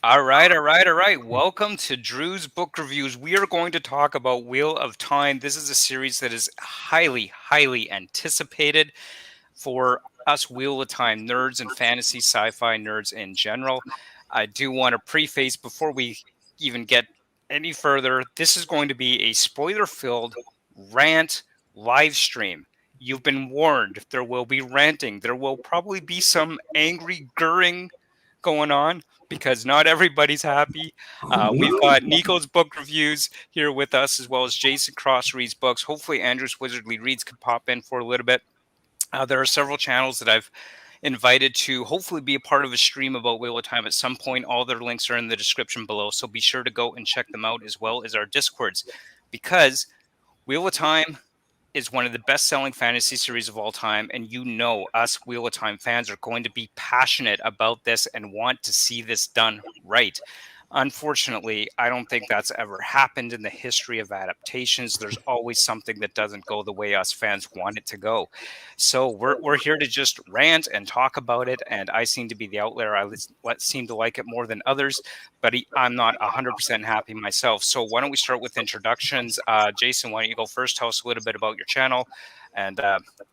All right, all right, all right. Welcome to Drew's Book Reviews. We are going to talk about Wheel of Time. This is a series that is highly, highly anticipated for us Wheel of Time nerds and fantasy sci-fi nerds in general. I do want to preface before we even get any further, this is going to be a spoiler-filled rant live stream. You've been warned. There will be ranting. There will probably be some angry gurring going on because not everybody's happy. We've got Nikos book reviews here with us, as well as Jason Cross reads books. Hopefully, Andrew's Wizardly Reads can pop in for a little bit. There are several channels that I've invited to hopefully be a part of a stream about Wheel of Time at some point. All their links are in the description below, so be sure to go and check them out, as well as our Discords, because Wheel of Time is one of the best-selling fantasy series of all time, and you know us Wheel of Time fans are going to be passionate about this and want to see this done right. Unfortunately, I don't think that's ever happened in the history of adaptations. There's always something that doesn't go the way us fans want it to go. So we're here to just rant and talk about it, and I seem to be the outlier. Seem to like it more than others, but I'm not 100% happy myself. So why don't we start with introductions? Jason, why don't you go first? Tell us a little bit about your channel and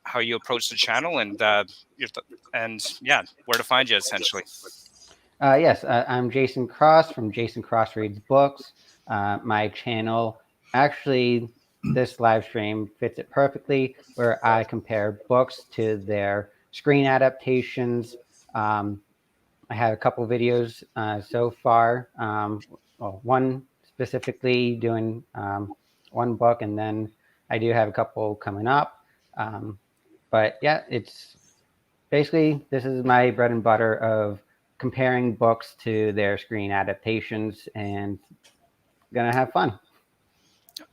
how you approach the channel, and yeah, where to find you essentially. Yes, I'm Jason Cross from Jason Cross Reads Books. My channel, actually, this live stream fits it perfectly, where I compare books to their screen adaptations. I have a couple videos so far. One specifically doing one book, and then I do have a couple coming up. But yeah, it's basically, this is my bread and butter of comparing books to their screen adaptations, and gonna have fun.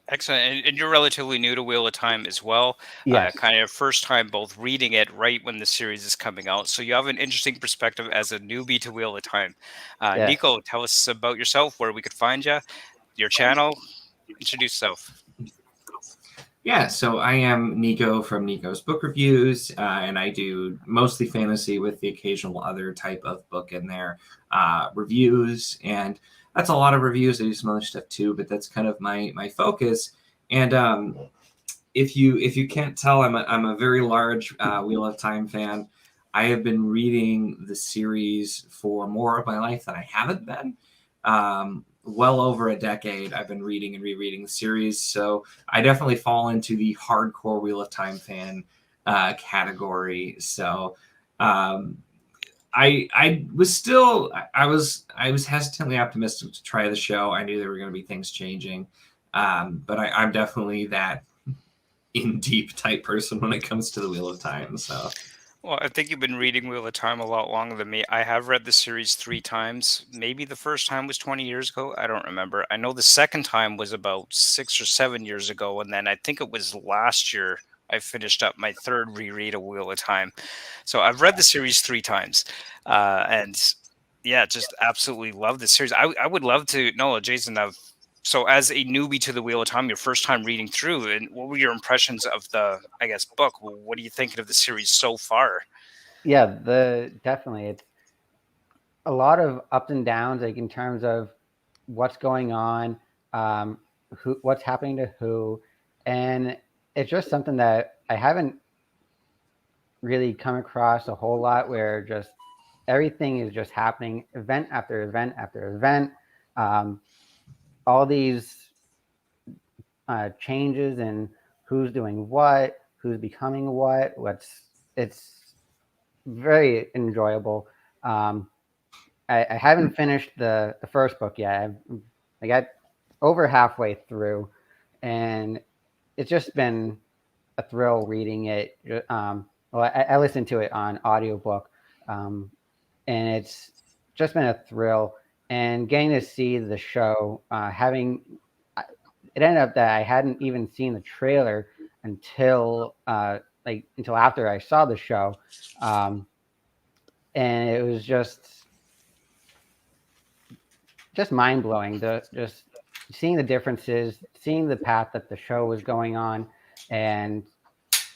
Excellent. And you're relatively new to Wheel of Time as well. Yes. Kind of first time both reading it right when the series is coming out. So you have an interesting perspective as a newbie to Wheel of Time. Yes. Nico, tell us about yourself, where we could find you, your channel. Introduce yourself. Yeah, so I am Nico from Nico's Book Reviews, and I do mostly fantasy with the occasional other type of book in there, reviews, and that's a lot of reviews. I do some other stuff too, but that's kind of my focus. And if you can't tell, I'm a very large Wheel of Time fan. I have been reading the series for more of my life than I haven't been. Well over a decade, I've been reading and rereading the series, so I definitely fall into the hardcore Wheel of Time fan category. So I was hesitantly optimistic to try the show. I knew there were going to be things changing, but I'm definitely that in deep type person when it comes to the Wheel of Time. So. Well, I think you've been reading Wheel of Time a lot longer than me. I have read the series 3 times. Maybe the first time was 20 years ago. I don't remember. I know the second time was about 6 or 7 years ago. And then I think it was last year I finished up my third reread of Wheel of Time. So I've read the series 3 times. And yeah, just absolutely love the series. I would love to know, Jason, so as a newbie to the Wheel of Time, your first time reading through, and what were your impressions of the, I guess, book? What are you thinking of the series so far? Yeah, definitely, it's a lot of ups and downs, like in terms of what's going on, what's happening to who, and it's just something that I haven't really come across a whole lot, where just everything is just happening, event after event after event. Um, all these changes in who's doing what, who's becoming what. It's very enjoyable. I haven't finished the first book yet. I got over halfway through, and it's just been a thrill reading it. Well, I listened to it on audiobook, and it's just been a thrill. And getting to see the show, it ended up that I hadn't even seen the trailer until until after I saw the show, and it was just mind blowing. Just seeing the differences, seeing the path that the show was going on, and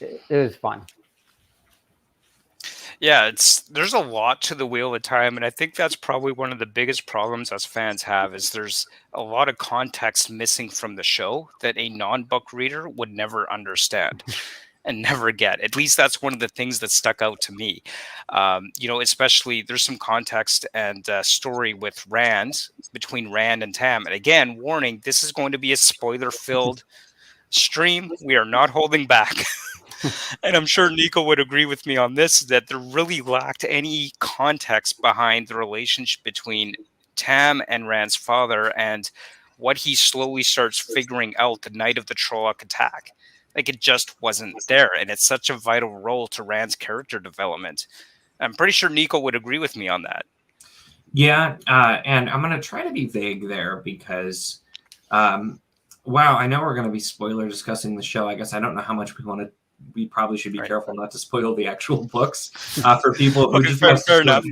it was fun. Yeah, there's a lot to the Wheel of Time, and I think that's probably one of the biggest problems us fans have is there's a lot of context missing from the show that a non-book reader would never understand and never get. At least that's one of the things that stuck out to me. Especially there's some context and story with Rand between Rand and Tam. And again, warning: this is going to be a spoiler-filled stream. We are not holding back. And I'm sure Nico would agree with me on this, that there really lacked any context behind the relationship between Tam and Rand's father and what he slowly starts figuring out the night of the Trolloc attack. Like, it just wasn't there. And it's such a vital role to Rand's character development. I'm pretty sure Nico would agree with me on that. Yeah, and I'm going to try to be vague there because, wow, I know we're going to be spoiler discussing the show. I guess I don't know how much we probably should be careful not to spoil the actual books for people who just fair enough.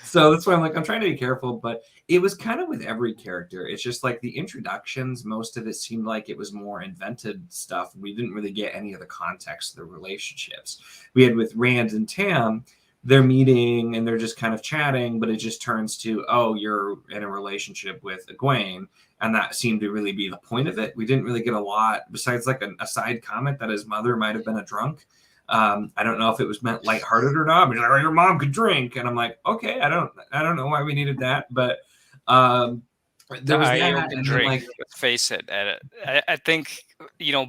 So that's why I'm trying to be careful, but it was kind of with every character. It's just like the introductions, most of it seemed like it was more invented stuff. We didn't really get any of the context of the relationships. We had with Rand and Tam, they're meeting and they're just kind of chatting, but it just turns to, oh, you're in a relationship with Aguain. And that seemed to really be the point of it. We didn't really get a lot besides like a side comment that his mother might have been a drunk. I don't know if it was meant lighthearted or not. But he's like, oh, your mom could drink. And I'm like, okay, I don't know why we needed that. But there was that. And drink, like, let's face it. I think,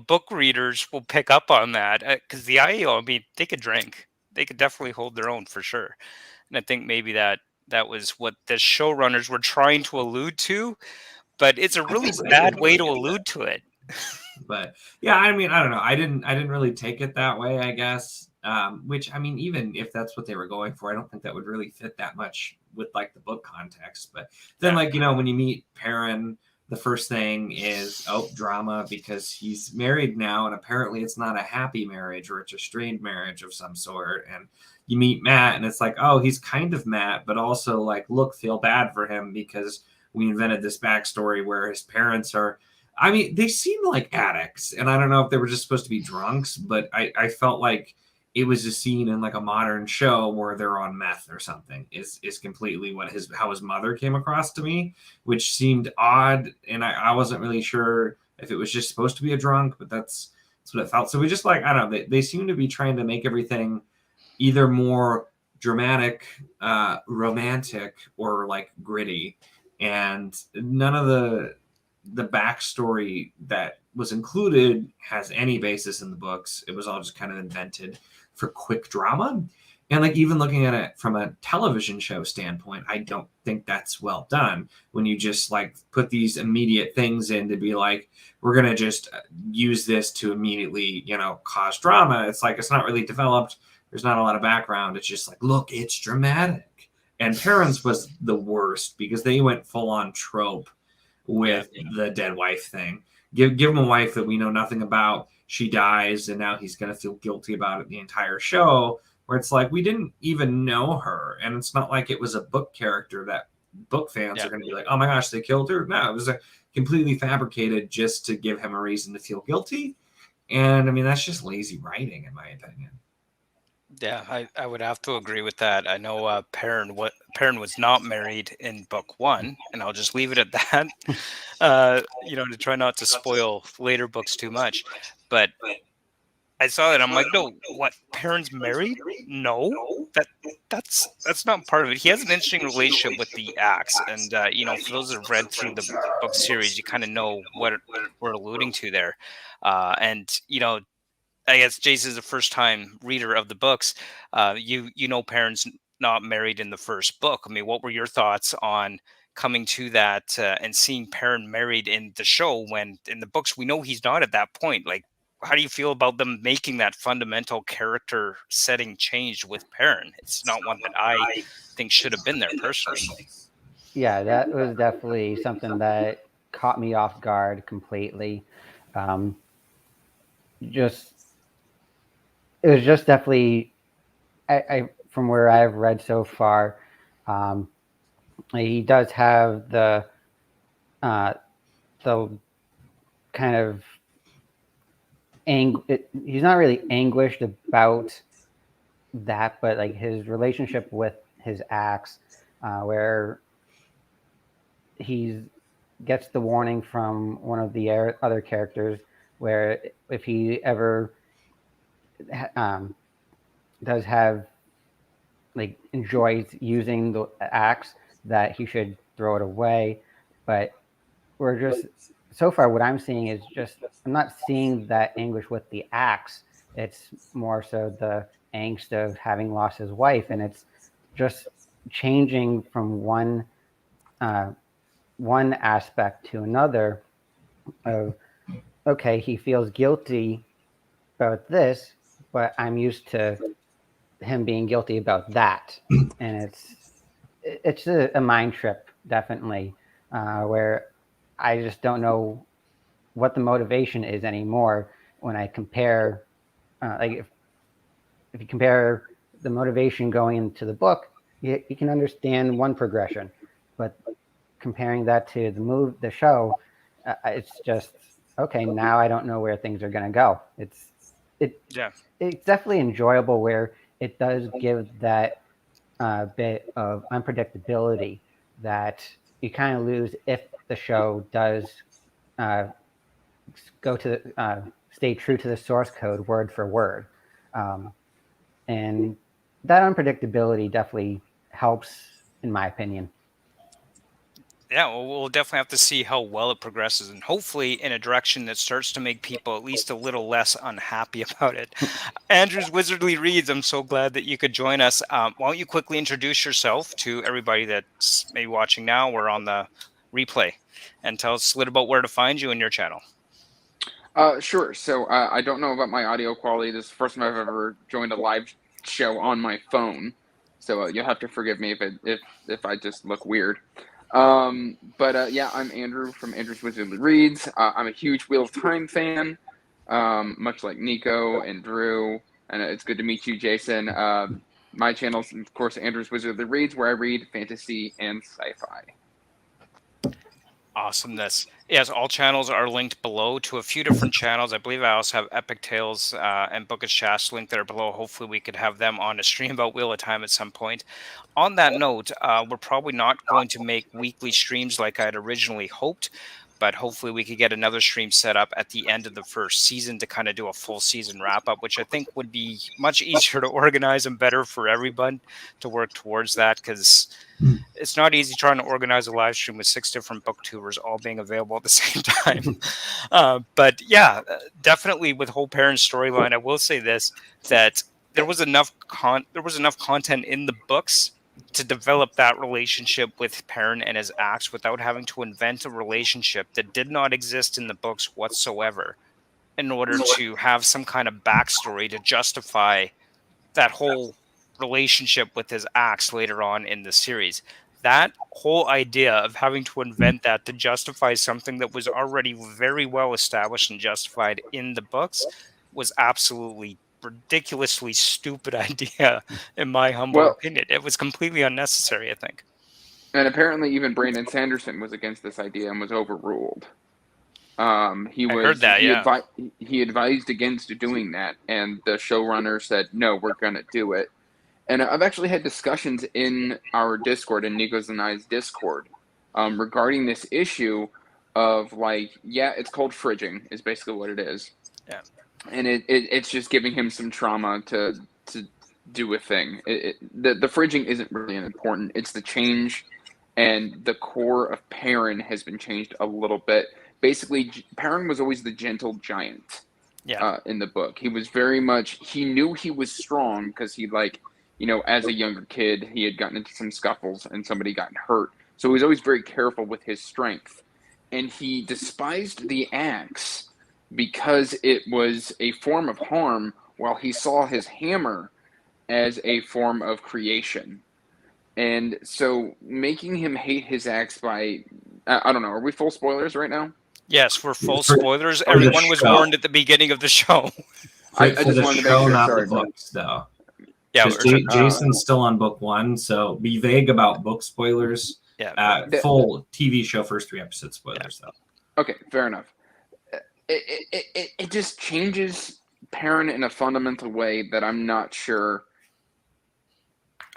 book readers will pick up on that because the IEO, I mean, they could drink. They could definitely hold their own for sure. And I think maybe that was what the showrunners were trying to allude to, but it's a really bad way to allude to it. But yeah, I mean, I don't know. I didn't really take it that way, I guess. Which, I mean, even if that's what they were going for, I don't think that would really fit that much with like the book context. But then, like, when you meet Perrin, the first thing is, drama because he's married now, and apparently it's not a happy marriage or it's a strained marriage of some sort. And you meet Matt, and it's like, oh, he's kind of Matt, but also like, look, feel bad for him because we invented this backstory where his parents are, I mean, they seem like addicts, and I don't know if they were just supposed to be drunks, but I felt like it was a scene in like a modern show where they're on meth or something is completely how his mother came across to me, which seemed odd. And I wasn't really sure if it was just supposed to be a drunk, but that's what it felt. So we just like, I don't know, they seem to be trying to make everything either more dramatic, romantic, or like gritty. And none of the backstory that was included has any basis in the books. It was all just kind of invented for quick drama. And like, even looking at it from a television show standpoint, I don't think that's well done when you just like put these immediate things in to be like, we're going to just use this to immediately, cause drama. It's like, it's not really developed. There's not a lot of background. It's just like, look, it's dramatic. And Perrin's was the worst because they went full on trope with the dead wife thing. Give him a wife that we know nothing about. She dies, and now he's going to feel guilty about it the entire show, where it's like, we didn't even know her. And it's not like it was a book character that book fans are going to be like, oh my gosh, they killed her. No, it was completely fabricated just to give him a reason to feel guilty. And I mean, that's just lazy writing, in my opinion. Yeah, I would have to agree with that. I know Perrin was not married in book one, and I'll just leave it at that. To try not to spoil later books too much. But I saw that, I'm like, no, what? Perrin's married? No, that's not part of it. He has an interesting relationship with the axe, and for those that have read through the book series, you kind of know what we're alluding to there, I guess Jason's a first-time reader of the books. Perrin's not married in the first book. I mean, what were your thoughts on coming to that and seeing Perrin married in the show when in the books we know he's not at that point? Like, how do you feel about them making that fundamental character setting change with Perrin? It's not one that I think should have been there personally. Yeah, that was definitely something that caught me off guard completely. It was just definitely, I from where I've read so far, he does have the kind of he's not really anguished about that, but like his relationship with his axe, where he gets the warning from one of the other characters, where if he ever does have like enjoys using the axe, that he should throw it away. But we're just so far what I'm seeing is just I'm not seeing that anguish with the axe. It's more so the angst of having lost his wife, and it's just changing from uh, one aspect to another. Of okay, he feels guilty about this, but I'm used to him being guilty about that, and it's a mind trip, definitely, where I just don't know what the motivation is anymore when I compare, like if you compare the motivation going into the book, you can understand one progression, but comparing that to the show, it's just okay. Now I don't know where things are going to go. It Yeah. it's definitely enjoyable where it does give that bit of unpredictability that you kind of lose if the show does uh, go to stay true to the source code word for word, um, and that unpredictability definitely helps, in my opinion. Yeah, well, we'll definitely have to see how well it progresses, and hopefully in a direction that starts to make people at least a little less unhappy about it. Andrew's Wizardly Reads, I'm so glad that you could join us. Why don't you quickly introduce yourself to everybody that's maybe watching now or on the replay, and tell us a little about where to find you and your channel. Sure. So I don't know about my audio quality. This is the first time I've ever joined a live show on my phone, so you'll have to forgive me if I just look weird. But yeah, I'm Andrew from Andrew's Wizardly Reads. I'm a huge Wheel of Time fan, much like Nico and Drew, and it's good to meet you, Jason. My channel's, of course, Andrew's Wizardly Reads, where I read fantasy and sci-fi. Awesomeness. Yes, all channels are linked below to a few different channels. I believe I also have Epic Tales and Bookish Chas linked there below. Hopefully we could have them on a stream about Wheel of Time at some point. On that note, we're probably not going to make weekly streams like I'd originally hoped, but hopefully we could get another stream set up at the end of the first season to kind of do a full season wrap up, which I think would be much easier to organize and better for everyone to work towards that, because it's not easy trying to organize a live stream with 6 different booktubers all being available at the same time. But yeah, definitely with whole Perrin's storyline, I will say this, that there was enough content in the books to develop that relationship with Perrin and his axe without having to invent a relationship that did not exist in the books whatsoever in order to have some kind of backstory to justify that whole relationship with his axe later on in the series. That whole idea of having to invent that to justify something that was already very well established and justified in the books was absolutely ridiculously stupid idea, in my humble opinion. It was completely unnecessary, I think. And apparently even Brandon Sanderson was against this idea and was overruled. He advised against doing that, and the showrunner said, no, we're going to do it. And I've actually had discussions in our Discord, in Nikos and I's Discord, regarding this issue of like, yeah, it's called fridging is basically what it is. Yeah. And it's just giving him some trauma to do a thing. The fridging isn't really important. It's the change, and the core of Perrin has been changed a little bit. Basically, Perrin was always the gentle giant. Yeah. In the book, he was very much. He knew he was strong because he as a younger kid, he had gotten into some scuffles and somebody got hurt. So he was always very careful with his strength, and he despised the axe because it was a form of harm, while he saw his hammer as a form of creation. And so making him hate his axe by, I don't know, are we full spoilers right now? Yes, we're full spoilers. Everyone was warned at the beginning of the show. I just wanted to make sure. Not sorry, the books, though. Yeah, Jason's still on book 1, so be vague about book spoilers. Yeah, full TV show first 3 episode spoilers, though. Okay, fair enough. It just changes Perrin in a fundamental way that I'm not sure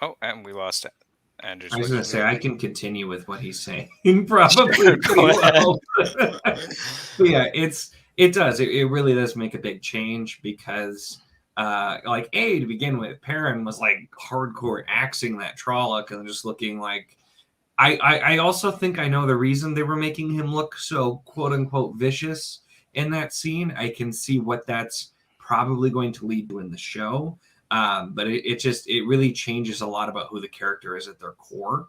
Oh, and we lost it. Andrew's I was going to looking say, at I me. can continue with what he's saying probably Sure, pretty go ahead. well. But yeah, it does. It really does make a big change because, like, to begin with, Perrin was like hardcore axing that Trolloc and just looking like. I also think I know the reason they were making him look so quote unquote vicious in that scene. I can see what that's probably going to lead to in the show. But it really changes a lot about who the character is at their core.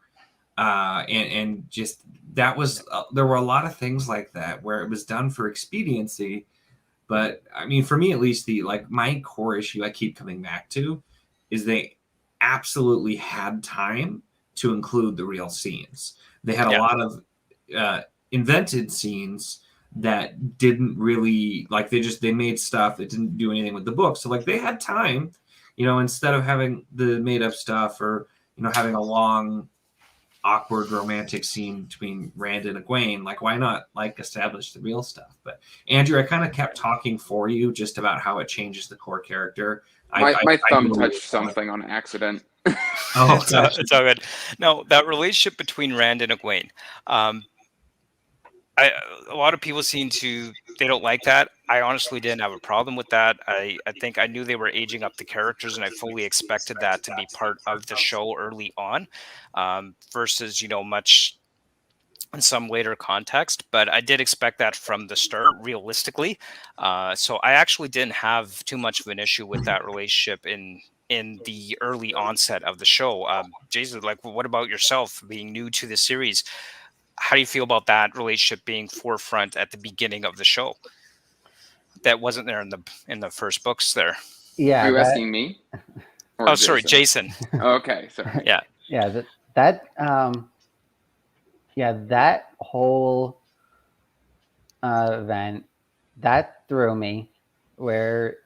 And just that was there were a lot of things like that where it was done for expediency. But I mean, for me at least, my core issue I keep coming back to is they absolutely had time to include the real scenes. They had a Yeah. lot of invented scenes that didn't really they made stuff that didn't do anything with the book. So like they had time, instead of having the made up stuff or having a long awkward romantic scene between Rand and Aguain, like why not establish the real stuff? But Andrew, I kind of kept talking for you just about how it changes the core character. My thumb really touched something on accident. Oh, It's all good. No, that relationship between Rand and Aguain. A lot of people they don't like that. I honestly didn't have a problem with that. I think I knew they were aging up the characters, and I fully expected that to be part of the show early on, versus much in some later context. But I did expect that from the start, realistically. So I actually didn't have too much of an issue with that relationship in the early onset of the show. Jason, like, what about yourself, being new to the series? How do you feel about that relationship being forefront at the beginning of the show? That wasn't there in the first books there. Yeah. Are you asking me? Or Oh, sorry, Jason. Okay, sorry. Yeah. Yeah. That whole event that threw me, where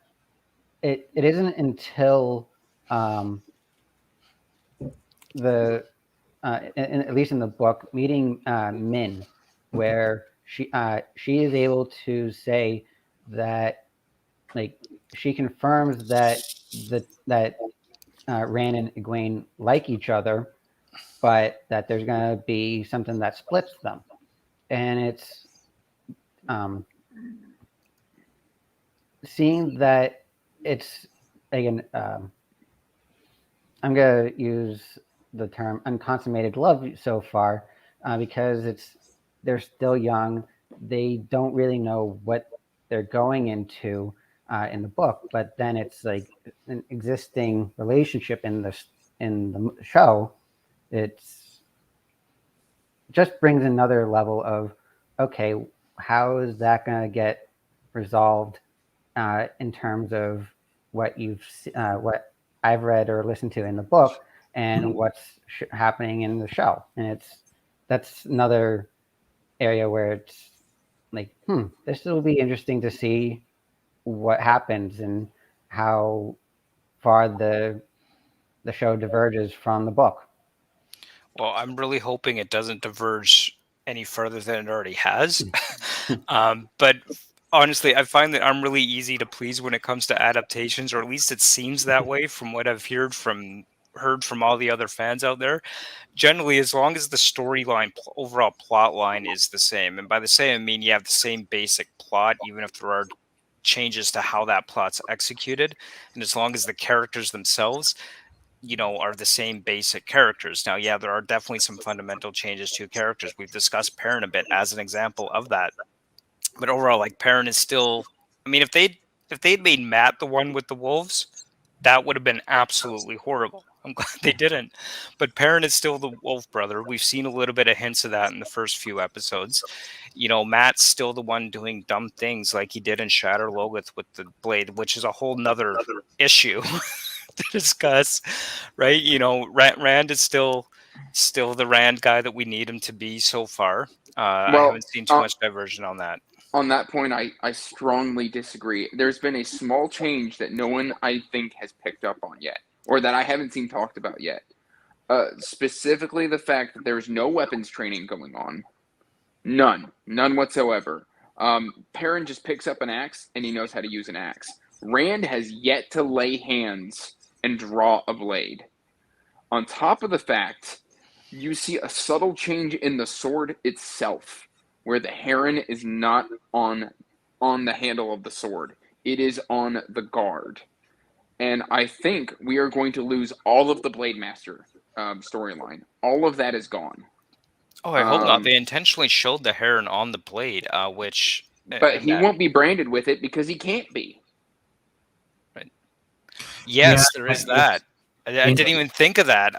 it isn't until at least in the book, meeting Min, where she is able to say that, like, she confirms that Rand and Egwene like each other, but that there's going to be something that splits them, and it's seeing that it's, again, I'm going to use the term unconsummated love so far, because they're still young. They don't really know what they're going into in the book, but then it's like an existing relationship in the show. It's just brings another level of, okay, how is that going to get resolved in terms of what what I've read or listened to in the book and what's happening in the show. And that's another area where it's like, this will be interesting to see what happens and how far the show diverges from the book. Well, I'm really hoping it doesn't diverge any further than it already has. But honestly, I find that I'm really easy to please when it comes to adaptations, or at least it seems that way from what I've heard from all the other fans out there. Generally, as long as the storyline, overall plot line is the same, and by the same I mean you have the same basic plot, even if there are changes to how that plot's executed, and as long as the characters themselves are the same basic characters. Now, yeah, there are definitely some fundamental changes to characters. We've discussed Perrin a bit as an example of that. But overall, like, Perrin is still, I mean, if they'd made Matt the one with the wolves, that would have been absolutely horrible. I'm glad they didn't. But Perrin is still the wolf brother. We've seen a little bit of hints of that in the first few episodes. Matt's still the one doing dumb things like he did in Shatter Logith with the blade, which is a whole nother issue to discuss, right? Rand is still the Rand guy that we need him to be so far. I haven't seen too much diversion on that. On that point, I strongly disagree. There's been a small change that no one, I think, has picked up on yet, or that I haven't seen talked about yet. Specifically, the fact that there's no weapons training going on. None whatsoever. Perrin just picks up an axe, and he knows how to use an axe. Rand has yet to lay hands and draw a blade. On top of the fact, you see a subtle change in the sword itself, where the heron is not on the handle of the sword. It is on the guard. And I think we are going to lose all of the Blade Master storyline. All of that is gone. Oh, I hope not. They intentionally showed the heron on the blade, which... But he won't be branded with it because he can't be. Right. Yes, Yeah, there is that. I didn't even think of that.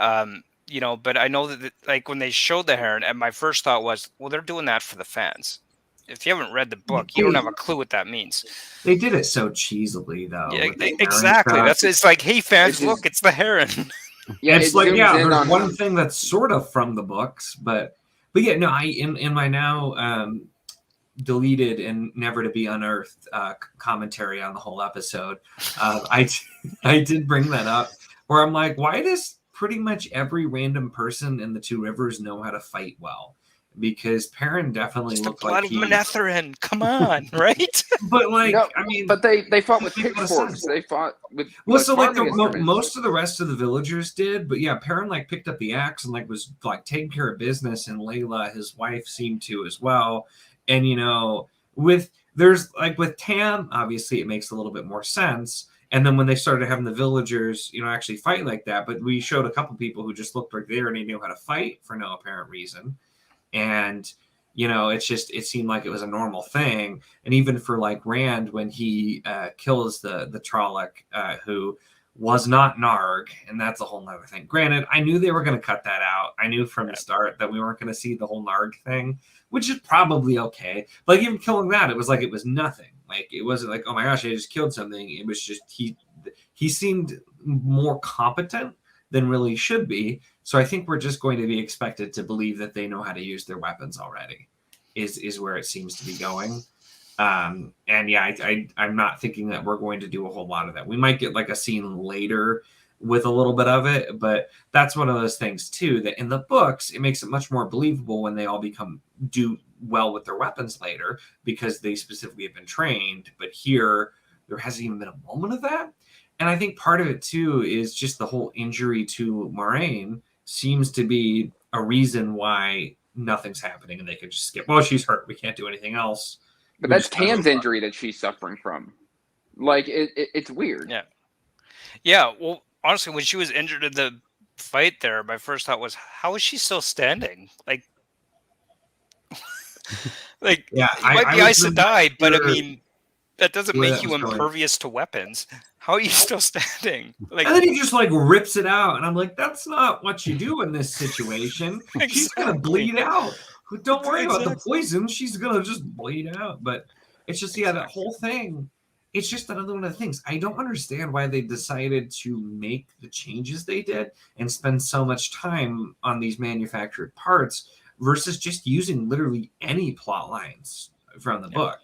You know, but I know that, like, when they showed the heron, and my first thought was, well, they're doing that for the fans. If you haven't read the book, you don't have a clue what that means. They did it so cheesily, though. Yeah, with the heron exactly. stuff. It's like, hey, fans, look, it's the heron. Yeah, it's like, yeah, zooms in there's on one thing that's sort of from the books, but yeah, no, in my now deleted and never to be unearthed commentary on the whole episode, I did bring that up where I'm like, why does pretty much every random person in the Two Rivers know how to fight well? Because Perrin definitely It's the looked blood like of Manetheren. Come on, right? But like, No, I mean, but they fought with it makes a lot of pitchforks. sense. They fought with so like farming instruments. most of the rest of the villagers did, but yeah, Perrin like picked up the axe and like was like taking care of business, and Layla, his wife, seemed to as well. And you know, with Tam, obviously it makes a little bit more sense. And then when they started having the villagers, you know, actually fight like that, but we showed a couple people who just looked like they already knew how to fight for no apparent reason. And you know, it seemed like it was a normal thing. And even for like Rand, when he kills the Trolloc, who was not Narg, and that's a whole nother thing. Granted, I knew they were going to cut that out. I knew from the start that we weren't going to see the whole Narg thing, which is probably okay. Like even killing that, it was like it was nothing. Like it wasn't like, oh my gosh, I just killed something. It was just he seemed more competent than really should be. So I think we're just going to be expected to believe that they know how to use their weapons already, is where it seems to be going. And yeah, I'm not thinking that we're going to do a whole lot of that. We might get like a scene later with a little bit of it, but that's one of those things too, that in the books, it makes it much more believable when they all do well with their weapons later, because they specifically have been trained. But here, there hasn't even been a moment of that. And I think part of it too is just the whole injury to Moraine seems to be a reason why nothing's happening and they could just skip. Well, she's hurt. We can't do anything else. But that's Tam's injury that she's suffering from. Like, it's weird. Yeah. Yeah, well, honestly, when she was injured in the fight there, my first thought was, how is she still standing? Like, yeah, you might be Aes Sedai, but I mean, that doesn't make that you was going. impervious to weapons. How are you still standing? Like, And then he just like rips it out, and I'm like, that's not what you do in this situation. She's gonna bleed out. Don't worry about the poison. She's gonna just bleed out. But it's just that whole thing. It's just another one of the things. I don't understand why they decided to make the changes they did and spend so much time on these manufactured parts versus just using literally any plot lines from the book.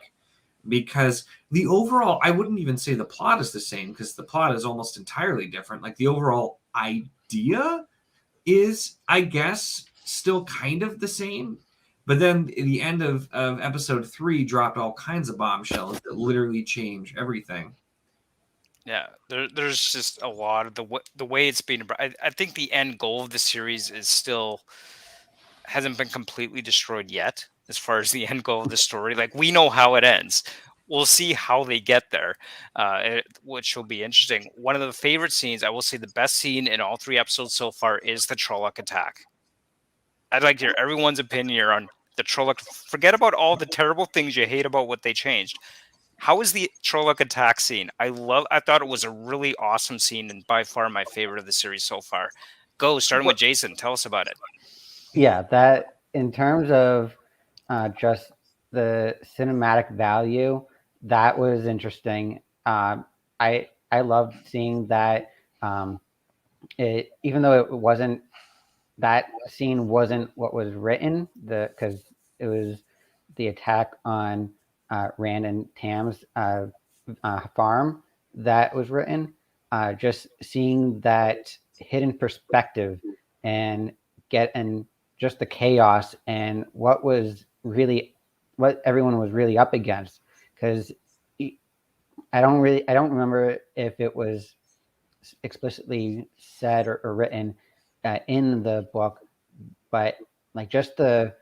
Because the overall, I wouldn't even say the plot is the same, because the plot is almost entirely different. Like the overall idea is, I guess, still kind of the same. But then the end of episode 3 dropped all kinds of bombshells that literally change everything. Yeah, there's just a lot of the way it's being. I think the end goal of the series is still hasn't been completely destroyed yet, as far as the end goal of the story. Like, we know how it ends. We'll see how they get there, which will be interesting. One of the favorite scenes, I will say the best scene in all 3 episodes so far, is the Trolloc attack. I'd like to hear everyone's opinion on the Trolloc. Forget about all the terrible things you hate about what they changed. How is the Trolloc attack scene? I thought it was a really awesome scene and by far my favorite of the series so far. Starting with Jason. Tell us about it. Yeah, that in terms of just the cinematic value, that was interesting. I loved seeing that. Even though it wasn't, that scene wasn't what was written, because it was the attack on Rand and Tam's farm that was written. Just seeing that hidden perspective and just the chaos and what everyone was really up against. Because I don't remember if it was explicitly said or written in the book, but like just the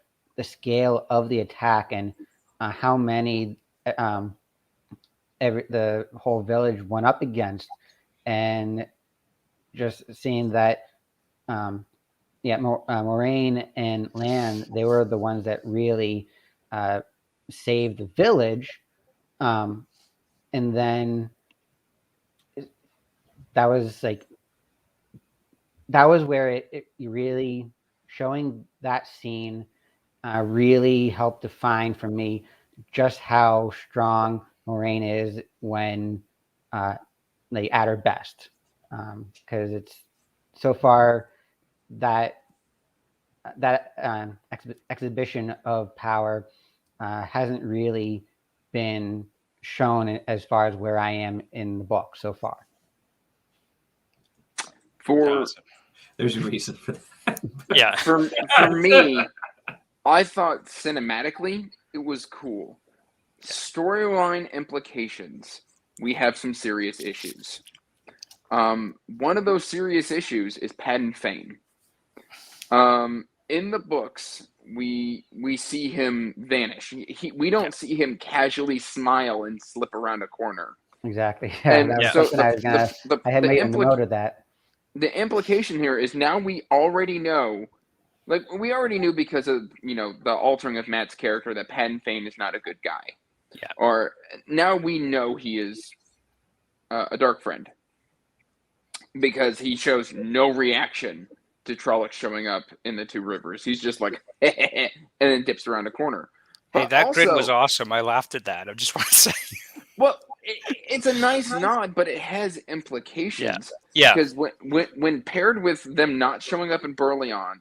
scale of the attack and how many the whole village went up against, and just seeing that Moraine and Lan, they were the ones that really saved the village, and then that was where it really showing that scene really helped define for me just how strong Moraine is when like at her best, because it's so far that exhibition of power hasn't really been shown as far as where I am in the book so far. There's a reason for that. Yeah. For me, I thought cinematically it was cool. Storyline implications, we have some serious issues. One of those serious issues is Padden Fane. In the books, we see him vanish. We don't see him casually smile and slip around a corner. Exactly. And that was so something I was gonna. I had made a note of that. The implication here is now we already know, like we already knew because of the altering of Matt's character that Padden Fane is not a good guy. Yeah. Or now we know he is a dark friend because he shows no reaction to Trolloc showing up in the Two Rivers. He's just like, and then dips around a corner. Hey, that grid was awesome. I laughed at that. I just want to say. Well, it's a nice nod, but it has implications. Yeah. Because when paired with them not showing up in Burleon,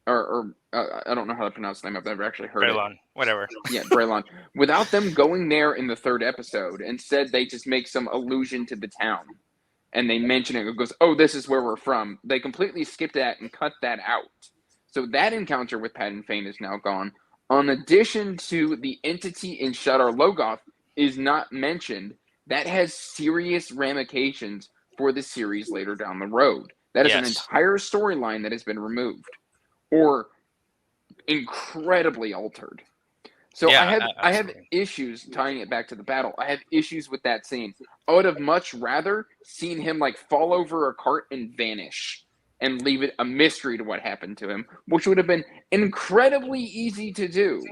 or I don't know how to pronounce the name. I've never actually heard Braylon, whatever. Yeah, Braylon. Without them going there in the third episode, instead they just make some allusion to the town. And they mention it. It goes, oh, this is where we're from. They completely skipped that and cut that out. So that encounter with Padden Fane is now gone. In addition to the entity in Shadar Logoth is not mentioned. That has serious ramifications for the series later down the road. That is an entire storyline that has been removed or incredibly altered. So I have issues tying it back to the battle. I have issues with that scene. I would have much rather seen him like fall over a cart and vanish and leave it a mystery to what happened to him, which would have been incredibly easy to do.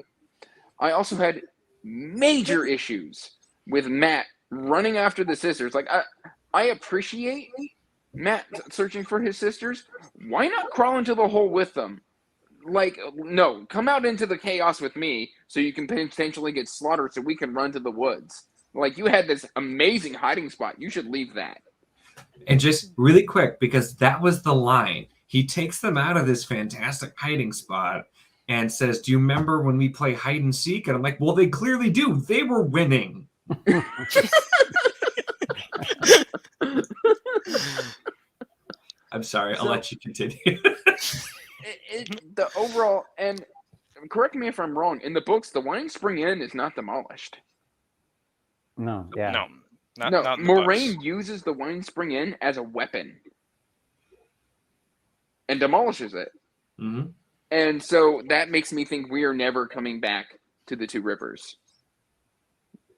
I also had major issues with Matt running after the sisters. Like I appreciate Matt searching for his sisters. Why not crawl into the hole with them? Like, no, come out into the chaos with me so you can potentially get slaughtered so we can run to the woods. Like, you had this amazing hiding spot. You should leave that. And just really quick, because that was the line. He takes them out of this fantastic hiding spot and says, do you remember when we play hide and seek? And I'm like, well, they clearly do. They were winning. I'm sorry. I'll let you continue. The overall, and correct me if I'm wrong, in the books, the Wine Spring Inn is not demolished. No, yeah. Not Moraine uses the Wine Spring Inn as a weapon and demolishes it. Mm-hmm. And so that makes me think we are never coming back to the Two Rivers.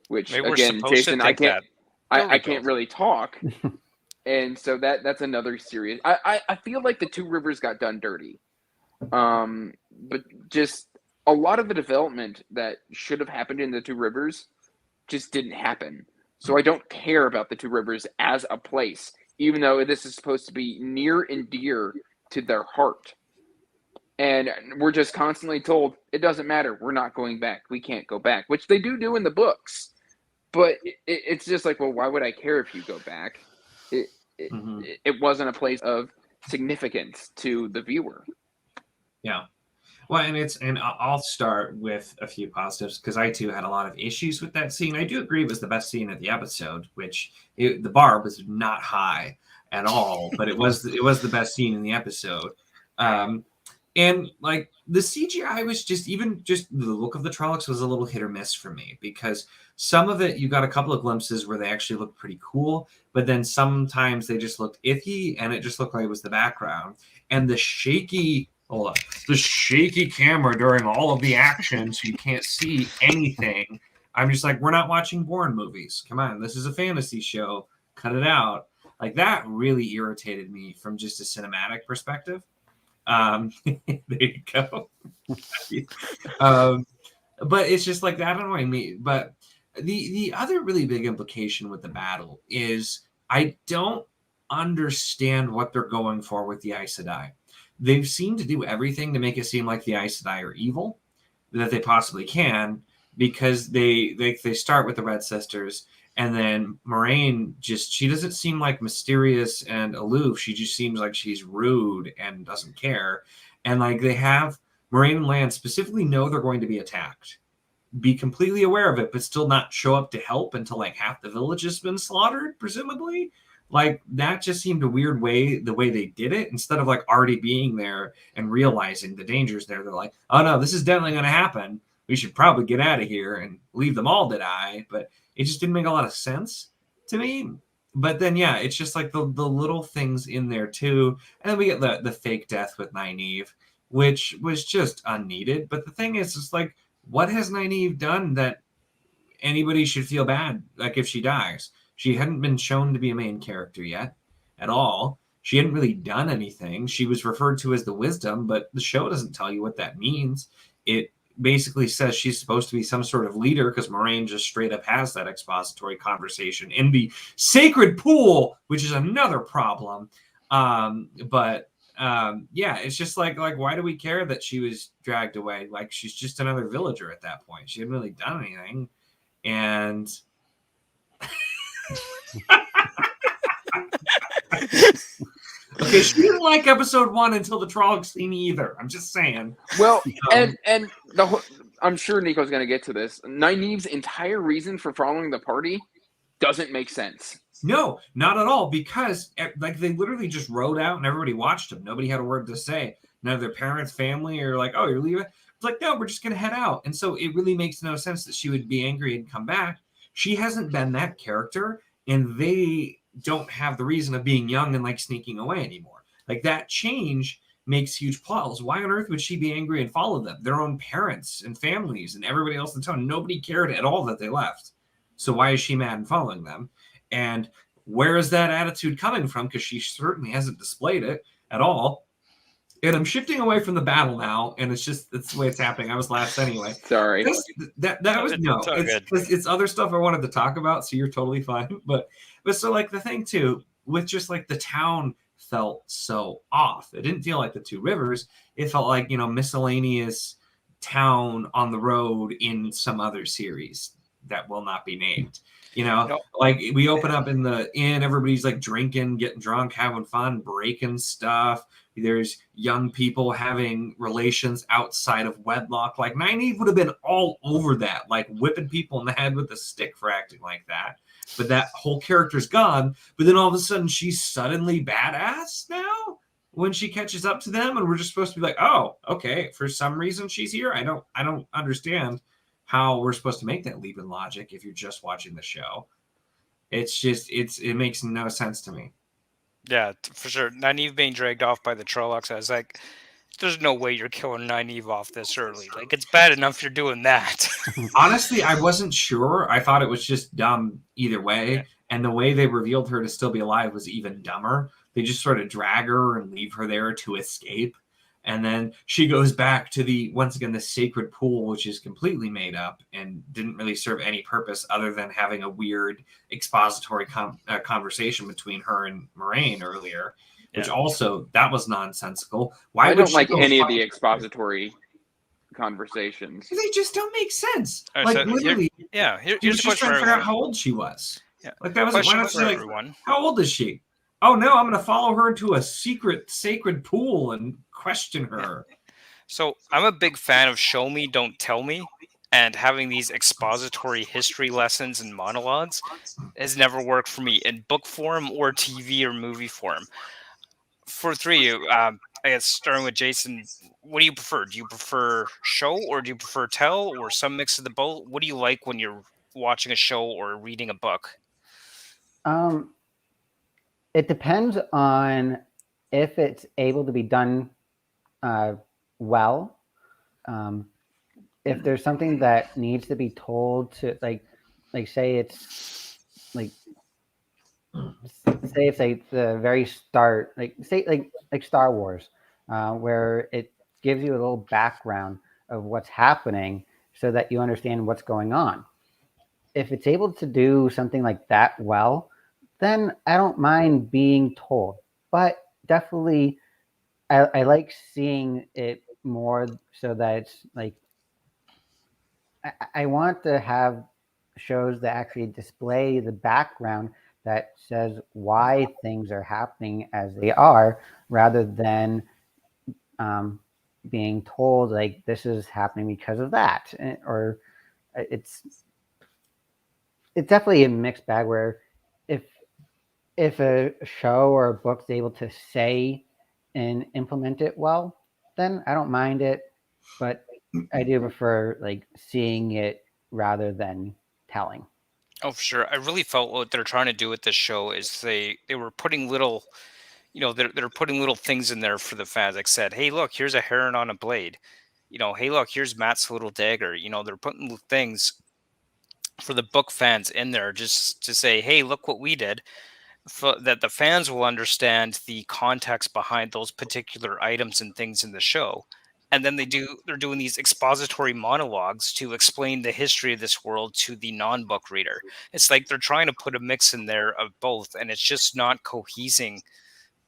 Which, maybe again, Jason, I can't really talk. And so that's another serious. I feel like the Two Rivers got done dirty. But just a lot of the development that should have happened in the Two Rivers just didn't happen. So I don't care about the Two Rivers as a place, even though this is supposed to be near and dear to their heart. And we're just constantly told, it doesn't matter. We're not going back. We can't go back, which they do in the books. But it's just like, well, why would I care if you go back? It wasn't a place of significance to the viewer. Yeah. Well, and I'll start with a few positives because I too had a lot of issues with that scene. I do agree it was the best scene of the episode, which the bar was not high at all, but it was the best scene in the episode. And like the CGI was just the look of the Trollocs was a little hit or miss for me, because some of it you got a couple of glimpses where they actually looked pretty cool, but then sometimes they just looked iffy and it just looked like it was the background. And the shaky camera during all of the action, so you can't see anything. I'm just like, we're not watching Bourne movies. Come on, this is a fantasy show. Cut it out. Like that really irritated me from just a cinematic perspective. There you go. But it's just like that annoying me. But the other really big implication with the battle is I don't understand what they're going for with the Aes Sedai. They've seemed to do everything to make it seem like the Aes Sedai are evil that they possibly can, because they start with the Red Sisters. And then Moraine she doesn't seem like mysterious and aloof. She just seems like she's rude and doesn't care. And like they have Moraine and Lan specifically know they're going to be attacked, be completely aware of it, but still not show up to help until like half the village has been slaughtered, presumably. Like that just seemed a weird way, the way they did it, instead of like already being there and realizing the dangers there. They're like, oh no, this is definitely going to happen. We should probably get out of here and leave them all to die. But it just didn't make a lot of sense to me. But then, yeah, it's just like the little things in there too. And then we get the fake death with Nynaeve, which was just unneeded. But the thing is, it's like, what has Nynaeve done that anybody should feel bad? Like if she dies, she hadn't been shown to be a main character yet at all. She hadn't really done anything. She was referred to as the Wisdom, but the show doesn't tell you what that means. It basically says she's supposed to be some sort of leader, because Moraine just straight up has that expository conversation in the sacred pool, which is another problem. Yeah, it's just like why do we care that she was dragged away? Like she's just another villager at that point. She hadn't really done anything. And okay, she didn't like episode 1 until the Trollocs scene either. I'm just saying. Well, and the whole, I'm sure Nico's going to get to this. Nynaeve's entire reason for following the party doesn't make sense. No, not at all, because like they literally just rode out and everybody watched them. Nobody had a word to say. None of their parents, family, are like, oh, you're leaving? It's like, no, we're just going to head out. And so it really makes no sense that she would be angry and come back. She hasn't been that character, and they don't have the reason of being young and like sneaking away anymore. Like that change makes huge plot holes. Why on earth would she be angry and follow them? Their own parents and families and everybody else in the town. Nobody cared at all that they left. So why is she mad and following them? And where is that attitude coming from? Because she certainly hasn't displayed it at all. And I'm shifting away from the battle now, and it's the way it's happening. I was last anyway. Sorry. It's other stuff I wanted to talk about, so you're totally fine. But so like the thing too, with just like the town felt so off. It didn't feel like the Two Rivers. It felt like, miscellaneous town on the road in some other series that will not be named. Like we open up in the inn, everybody's like drinking, getting drunk, having fun, breaking stuff. There's young people having relations outside of wedlock. Like Nynaeve would have been all over that, like whipping people in the head with a stick for acting like that. But that whole character's gone. But then all of a sudden she's suddenly badass now when she catches up to them, and we're just supposed to be like, oh, okay, for some reason she's here. I don't understand how we're supposed to make that leap in logic if you're just watching the show. It's just it makes no sense to me. Yeah, for sure. Nynaeve being dragged off by the Trollocs, I was like, there's no way you're killing Nynaeve off this early. Like, it's bad enough you're doing that. Honestly, I wasn't sure. I thought it was just dumb either way. Yeah. And the way they revealed her to still be alive was even dumber. They just sort of drag her and leave her there to escape. And then she goes back to once again, the sacred pool, which is completely made up and didn't really serve any purpose other than having a weird expository conversation between her and Moraine earlier, which also, that was nonsensical. Why I don't like any of the expository conversations. They just don't make sense. Right, like, so literally, here's just trying to figure out how old she was. Yeah. Like, that was why not she like, how old is she? Oh no, I'm going to follow her into a secret sacred pool and question her. So I'm a big fan of show me, don't tell me, and having these expository history lessons and monologues has never worked for me in book form or TV or movie form. For three of you, I guess starting with Jason, what do you prefer? Do you prefer show or do you prefer tell or some mix of the both? What do you like when you're watching a show or reading a book? Um, it depends on if it's able to be done well. Um, if there's something that needs to be told to say it's like say it's like the very start, like say like Star Wars, where it gives you a little background of what's happening so that you understand what's going on. If it's able to do something like that well, then I don't mind being told. But definitely, I like seeing it more so that it's like I want to have shows that actually display the background that says why things are happening as they are, rather than um, being told like this is happening because of that, or it's definitely a mixed bag where if a show or a book's able to say and implement it well, then I don't mind it. But I do prefer like seeing it rather than telling. Oh, for sure. I really felt what they're trying to do with this show is they were putting little, they're putting little things in there for the fans. Like said, hey, look, here's a heron on a blade. Hey, look, here's Matt's little dagger. They're putting little things for the book fans in there just to say, hey, look what we did. That the fans will understand the context behind those particular items and things in the show. And then they're doing these expository monologues to explain the history of this world to the non-book reader. It's like they're trying to put a mix in there of both, and it's just not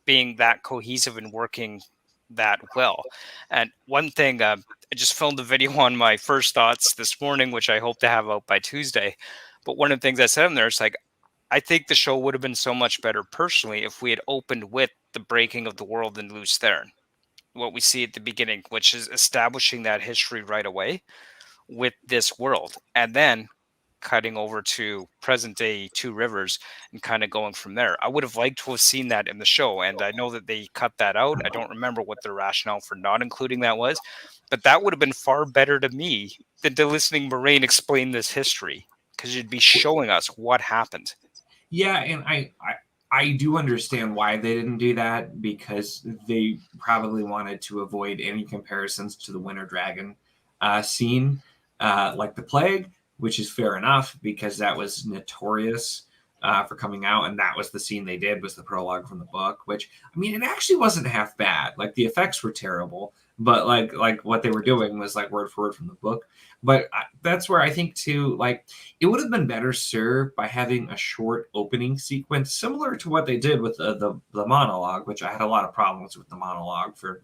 being that cohesive and working that well. And one thing, I just filmed a video on my first thoughts this morning, which I hope to have out by Tuesday. But one of the things I said in there is like, I think the show would have been so much better personally if we had opened with the breaking of the world in Lews Therin, what we see at the beginning, which is establishing that history right away with this world, and then cutting over to present day Two Rivers and kind of going from there. I would have liked to have seen that in the show, and I know that they cut that out. I don't remember what their rationale for not including that was, but that would have been far better to me than to listening Moraine explain this history, because you'd be showing us what happened. Yeah, and I do understand why they didn't do that, because they probably wanted to avoid any comparisons to the Winter Dragon scene, like the Plague, which is fair enough because that was notorious for coming out, and that was the scene they did, was the prologue from the book. Which, I mean, it actually wasn't half bad. Like the effects were terrible, but like what they were doing was like word for word from the book. But that's where I think too, like, it would have been better served by having a short opening sequence similar to what they did with the monologue, which I had a lot of problems with the monologue for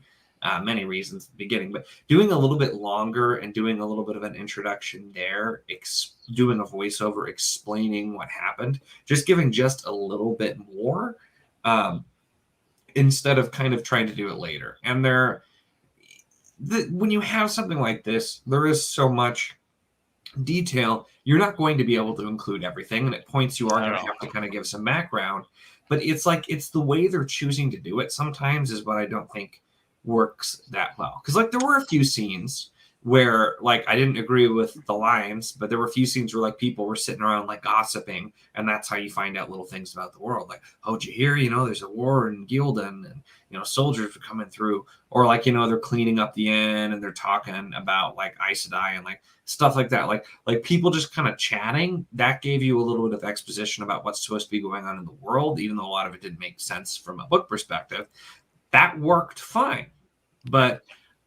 many reasons at the beginning. But doing a little bit longer and doing a little bit of an introduction there, doing a voiceover explaining what happened, just giving just a little bit more instead of kind of trying to do it later. And when you have something like this, there is so much detail, you're not going to be able to include everything, and at points you are going to have to kind of give some background. But it's the way they're choosing to do it sometimes is what I don't think works that well. Because like there were a few scenes where like I didn't agree with the lines, but there were a few scenes where like people were sitting around like gossiping, and that's how you find out little things about the world. Like, oh, did you hear? There's a war in Gildan, and soldiers are coming through, or like they're cleaning up the inn and they're talking about like Aes Sedai and like stuff like that. Like people just kind of chatting. That gave you a little bit of exposition about what's supposed to be going on in the world, even though a lot of it didn't make sense from a book perspective. That worked fine, but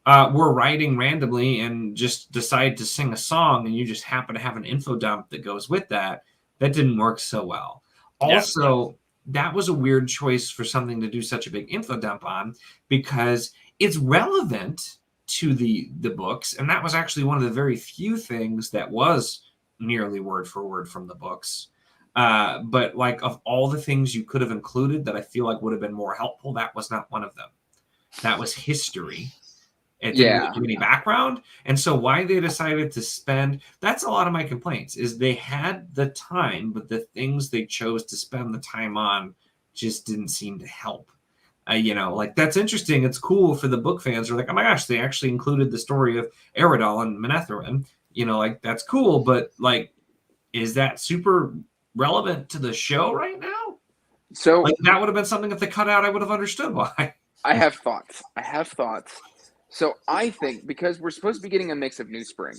we're writing randomly and just decide to sing a song, and you just happen to have an info dump that goes with that. That didn't work so well. Yeah. Also, that was a weird choice for something to do such a big info dump on, because it's relevant to the books, and that was actually one of the very few things that was nearly word for word from the books. But like of all the things you could have included that I feel like would have been more helpful, that was not one of them. That was history. It didn't really give any background. And so why they decided to spend, that's a lot of my complaints, is they had the time, but the things they chose to spend the time on just didn't seem to help. Like that's interesting. It's cool for the book fans. They're like, oh my gosh, they actually included the story of Eridol and Manetheren. Like that's cool, but like, is that super relevant to the show right now? So like that would have been something if they cut out, I would have understood why. I have thoughts. So I think because we're supposed to be getting a mix of New Spring.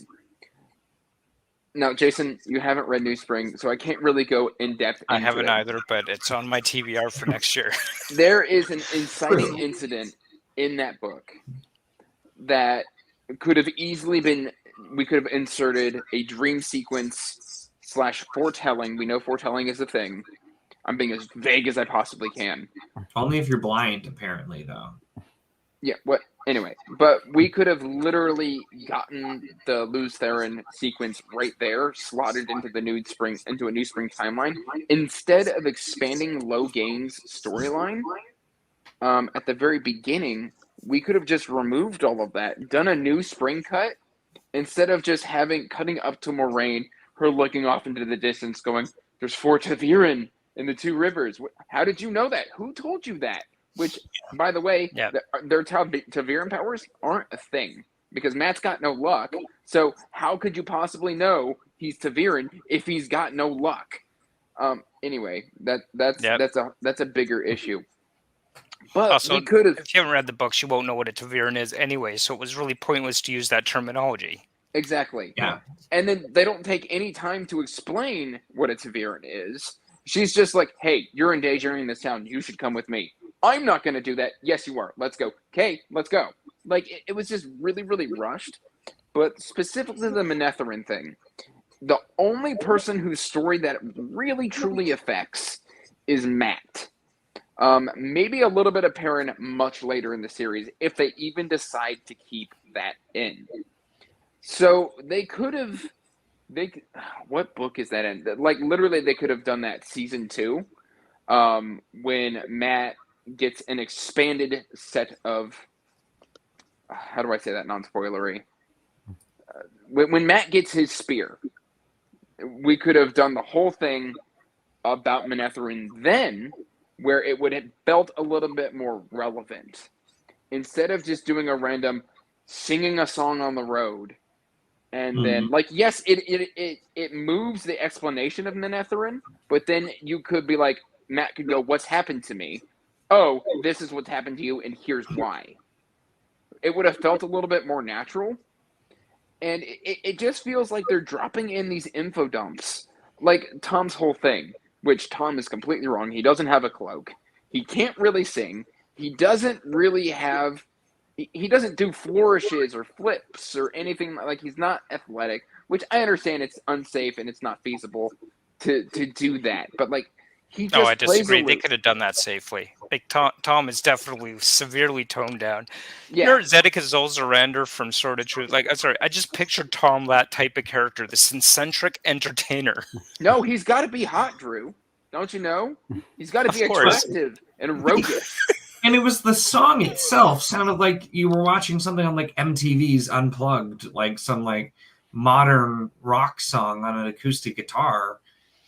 Now, Jason, you haven't read New Spring, so I can't really go in depth. I haven't either, but it's on my TBR for next year. There is an inciting incident in that book that could have easily been. We could have inserted a dream sequence / foretelling. We know foretelling is a thing. I'm being as vague as I possibly can. Only if you're blind, apparently, though. Yeah, what? Anyway, but we could have literally gotten the Luz Theron sequence right there, slotted into a New Spring timeline, instead of expanding Logain's storyline. At the very beginning, we could have just removed all of that, done a New Spring cut, instead of just cutting up to Moraine, her looking off into the distance, going, "There's Fort Taviran in the Two Rivers. How did you know that? Who told you that?" Which, by the way, their Taviran powers aren't a thing because Matt's got no luck. So how could you possibly know he's Taviran if he's got no luck? Anyway, that's a bigger issue. But also, we could have. If you haven't read the books, you won't know what a Taviran is anyway. So it was really pointless to use that terminology. Exactly. Yeah. And then they don't take any time to explain what a Taviran is. She's just like, "Hey, you're endangering this town. You should come with me." I'm not going to do that. Yes, you are. Let's go. Okay, let's go. Like, it was just really, really rushed. But specifically the Manetheren thing, the only person whose story that really, truly affects is Matt. Maybe a little bit of Perrin much later in the series, if they even decide to keep that in. So they could have... what book is that in? Like, literally, they could have done that season 2, when Matt gets an expanded set of, how do I say that non-spoilery? When Matt gets his spear, we could have done the whole thing about Manetheren then, where it would have felt a little bit more relevant. Instead of just doing a random singing a song on the road, and then, like, yes, it moves the explanation of Manetheren, but then you could be like, Matt could go, "What's happened to me?" "Oh, this is what's happened to you, and here's why." It would have felt a little bit more natural. And it just feels like they're dropping in these info dumps. Like Tom's whole thing, which Tom is completely wrong. He doesn't have a cloak. He can't really sing. He doesn't really have... He doesn't do flourishes or flips or anything. Like, he's not athletic, which I understand it's unsafe and it's not feasible to do that. But, like, he just I disagree. They could have done that safely. Like Tom is definitely severely toned down. Yeah. You're Zedekiah Zolzarander from Sword of Truth. Like, I'm sorry, I just pictured Tom that type of character, this eccentric entertainer. No, he's got to be hot, Drew. Don't you know? He's got to be attractive and roguish. And it was the song itself sounded like you were watching something on like MTV's Unplugged, like some like modern rock song on an acoustic guitar.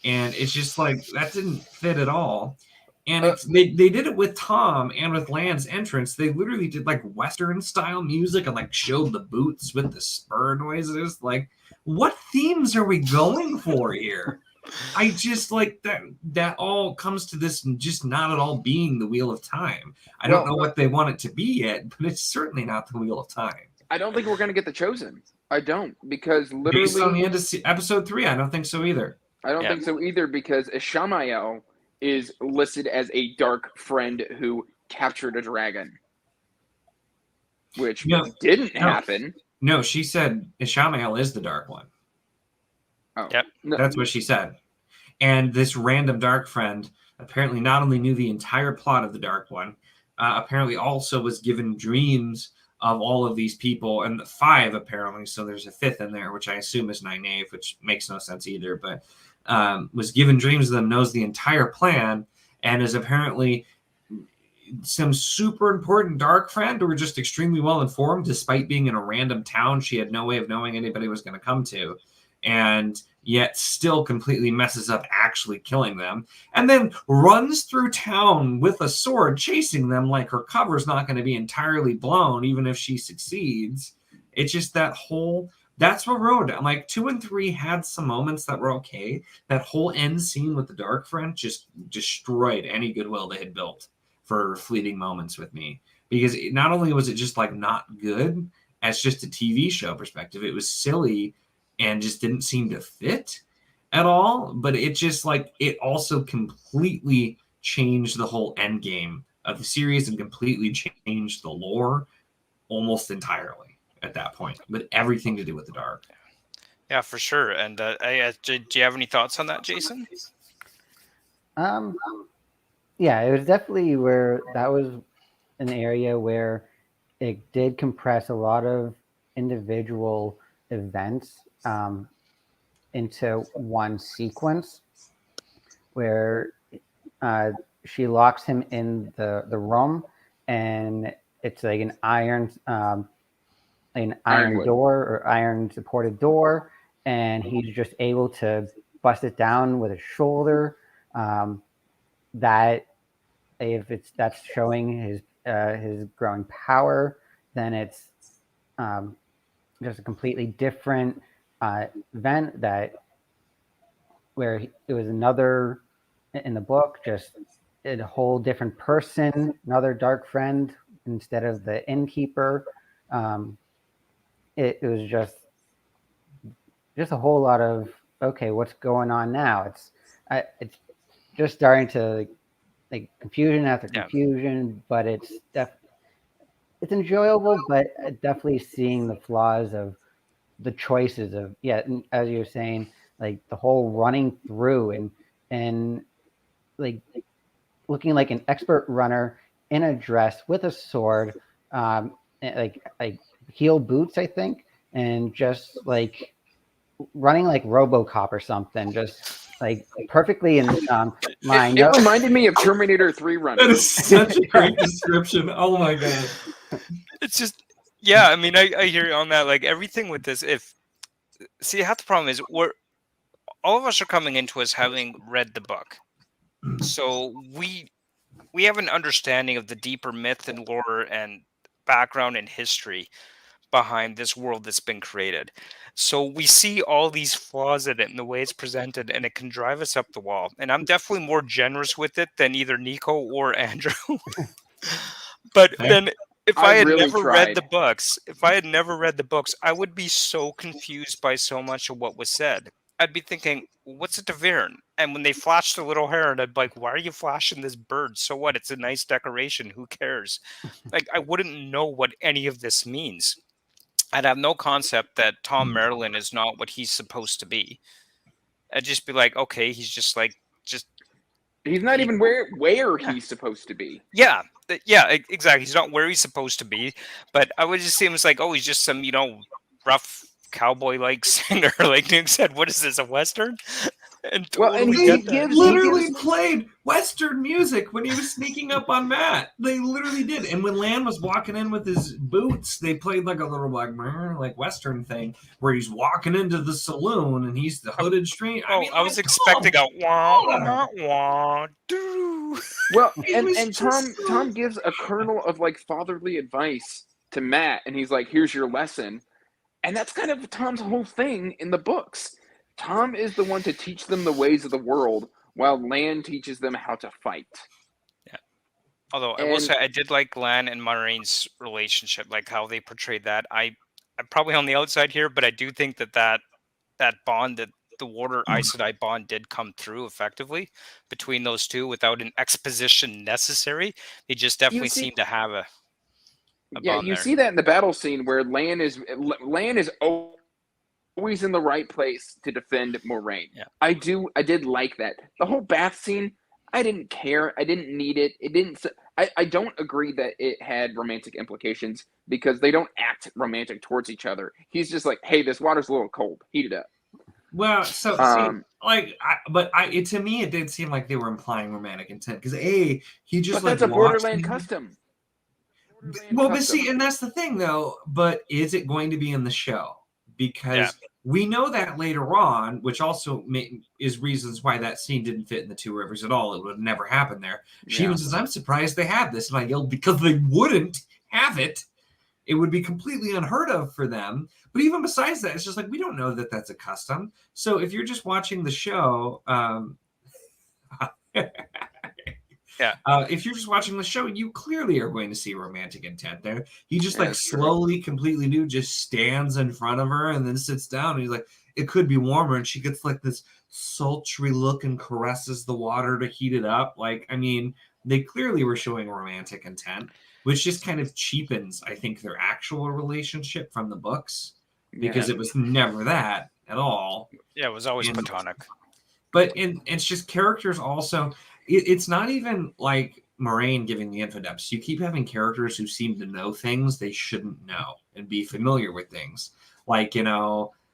And it's just like, that didn't fit at all. And they did it with Tom and with Land's entrance. They literally did like Western style music and like showed the boots with the spur noises. Like, what themes are we going for here? I just like that all comes to this just not at all being the Wheel of Time. I don't know what they want it to be yet, but it's certainly not the Wheel of Time. I don't think we're going to get the Chosen. I don't, because literally... Based on the end of episode 3, I don't think so either. I don't think so either, because Ishamael is listed as a dark friend who captured a dragon, which didn't happen. No, she said Ishamael is the Dark One. Oh, yep. No. That's what she said. And this random dark friend apparently not only knew the entire plot of the Dark One, apparently also was given dreams of all of these people, and 5 apparently, so there's a 5th in there, which I assume is Nynaeve, which makes no sense either, but was given dreams of them, knows the entire plan, and is apparently some super important dark friend or just extremely well informed, despite being in a random town she had no way of knowing anybody was going to come to. and yet still completely messes up actually killing them, and then runs through town with a sword chasing them like her cover's not going to be entirely blown even if she succeeds. It's just that's what wrote it. Like 2 and 3 had some moments that were okay. That whole end scene with the Dark Friend just destroyed any goodwill they had built for fleeting moments with me, because not only was it just like not good as just a TV show perspective, it was silly and just didn't seem to fit at all. But it just like, it also completely changed the whole end game of the series and completely changed the lore almost entirely at that point, with everything to do with the dark. Yeah, for sure. And do you have any thoughts on that, Jason? Yeah, it was definitely where that was an area where it did compress a lot of individual events into one sequence, where she locks him in the room, and it's like an iron door or iron supported door, and he's just able to bust it down with his shoulder. That if that's showing his growing power, then it's just a completely different event where it was another in the book, just a whole different person, another dark friend instead of the innkeeper. It was just a whole lot of, okay, what's going on now? It's just starting to like confusion after confusion, but it's enjoyable, but definitely seeing the flaws of the choices of, as you were saying, like the whole running through and like looking like an expert runner in a dress with a sword, like heel boots, I think, and just like running like RoboCop or something, just like perfectly in line. It reminded me of Terminator 3 running. That is such a great description. Oh my god. It's just, yeah, I mean, I hear you on that. Like everything with this, half the problem is all of us are coming into us having read the book. So we have an understanding of the deeper myth and lore and background and history behind this world that's been created. So we see all these flaws in it and the way it's presented, and it can drive us up the wall. And I'm definitely more generous with it than either Nico or Andrew. But then if I had never read the books, I would be so confused by so much of what was said. I'd be thinking, what's a tavern? And when they flashed the little heron, I'd be like, why are you flashing this bird? So what? It's a nice decoration. Who cares? Like, I wouldn't know what any of this means. I'd have no concept that Tom Maryland is not what he's supposed to be. I'd just be like, okay, he's just he's not even where he's supposed to be. Yeah, exactly. He's not where he's supposed to be. But I would just see him as like, oh, he's just some, rough cowboy-like singer. Like Nick said, what is this, a Western? And he literally played Western music when he was sneaking up on Matt. They literally did. And when Land was walking in with his boots, they played like a little like Western thing where he's walking into the saloon and he's the hooded string. I was expecting a wah, wah, doo. Well, and Tom gives a kernel of like fatherly advice to Matt, and he's like, "Here's your lesson," and that's kind of Tom's whole thing in the books. Tom is the one to teach them the ways of the world, while Lan teaches them how to fight. Yeah. Although I will say I did like Lan and Maraine's relationship, like how they portrayed that. I'm probably on the outside here, but I do think that bond, that the Water Aes Sedai bond, did come through effectively between those two without an exposition necessary. They just definitely seem to have a bond there. See that in the battle scene where Lan is always in the right place to defend Moraine. Yeah. I did like that. The whole bath scene, I didn't care. I didn't need it. It didn't. I don't agree that it had romantic implications because they don't act romantic towards each other. He's just like, hey, this water's a little cold. Heat it up. Well, to me, it did seem like they were implying romantic intent because he just that's a Borderland custom. But see, and that's the thing though. But is it going to be in the show? Because We know that later on, which also is reasons why that scene didn't fit in the Two Rivers at all. It would have never happened there. She even says, I'm surprised they have this. And I yelled, because they wouldn't have it. It would be completely unheard of for them. But even besides that, it's just like, we don't know that that's a custom. So if you're just watching the show, if you're just watching the show, you clearly are going to see romantic intent there. He just slowly, completely new, just stands in front of her and then sits down. And he's like, it could be warmer. And she gets like this sultry look and caresses the water to heat it up. Like, I mean, they clearly were showing romantic intent, which just kind of cheapens, I think, their actual relationship from the books, because it was never that at all. Yeah, it was always platonic. But it's just characters also. It's not even like Moraine giving the info depths. You keep having characters who seem to know things they shouldn't know and be familiar with things. Like, well,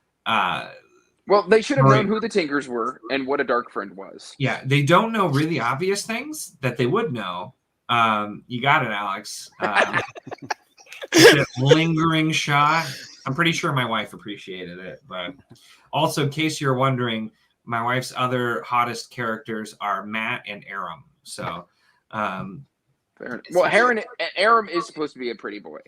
they should have known who the Tinkers were and what a Dark Friend was. Yeah, they don't know really obvious things that they would know. You got it, Alex. That lingering shot. I'm pretty sure my wife appreciated it. But also, in case you're wondering, my wife's other hottest characters are Matt and Aram. So, Aram is supposed to be a pretty boy.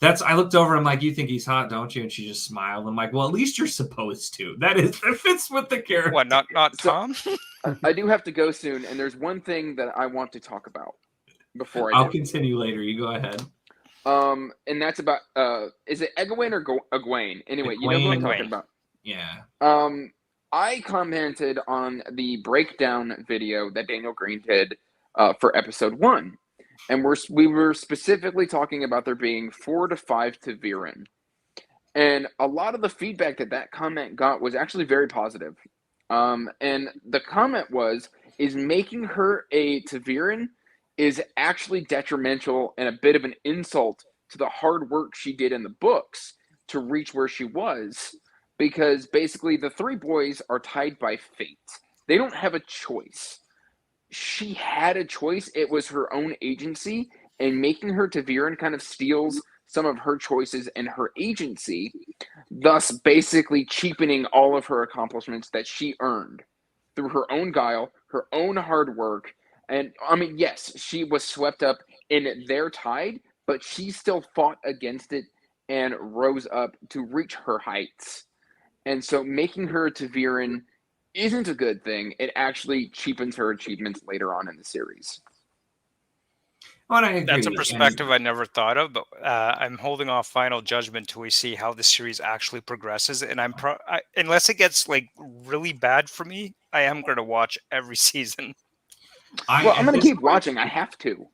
I looked over. I'm like, you think he's hot, don't you? And she just smiled. I'm like, well, at least you're supposed to. That fits with the character. What? Not Tom? I do have to go soon, and there's one thing that I want to talk about before I'll continue later. You go ahead. And that's about is it Aguain or Aguain? Anyway, you know what I'm talking about. Yeah. I commented on the breakdown video that Daniel Green did for episode 1. And we were specifically talking about there being 4 to 5 ta'veren. And a lot of the feedback that comment got was actually very positive. And the comment is making her a ta'veren is actually detrimental and a bit of an insult to the hard work she did in the books to reach where she was. Because basically the 3 boys are tied by fate. They don't have a choice. She had a choice. It was her own agency, and making her ta'veren kind of steals some of her choices and her agency, thus basically cheapening all of her accomplishments that she earned through her own guile, her own hard work. And I mean, yes, she was swept up in their tide, but she still fought against it and rose up to reach her heights. And so making her a ta'veren isn't a good thing. It actually cheapens her achievements later on in the series. Well, I agree. That's a perspective I never thought of, but I'm holding off final judgment till we see how the series actually progresses. And unless it gets like really bad for me, I am going to watch every season. I'm going to keep watching. I have to.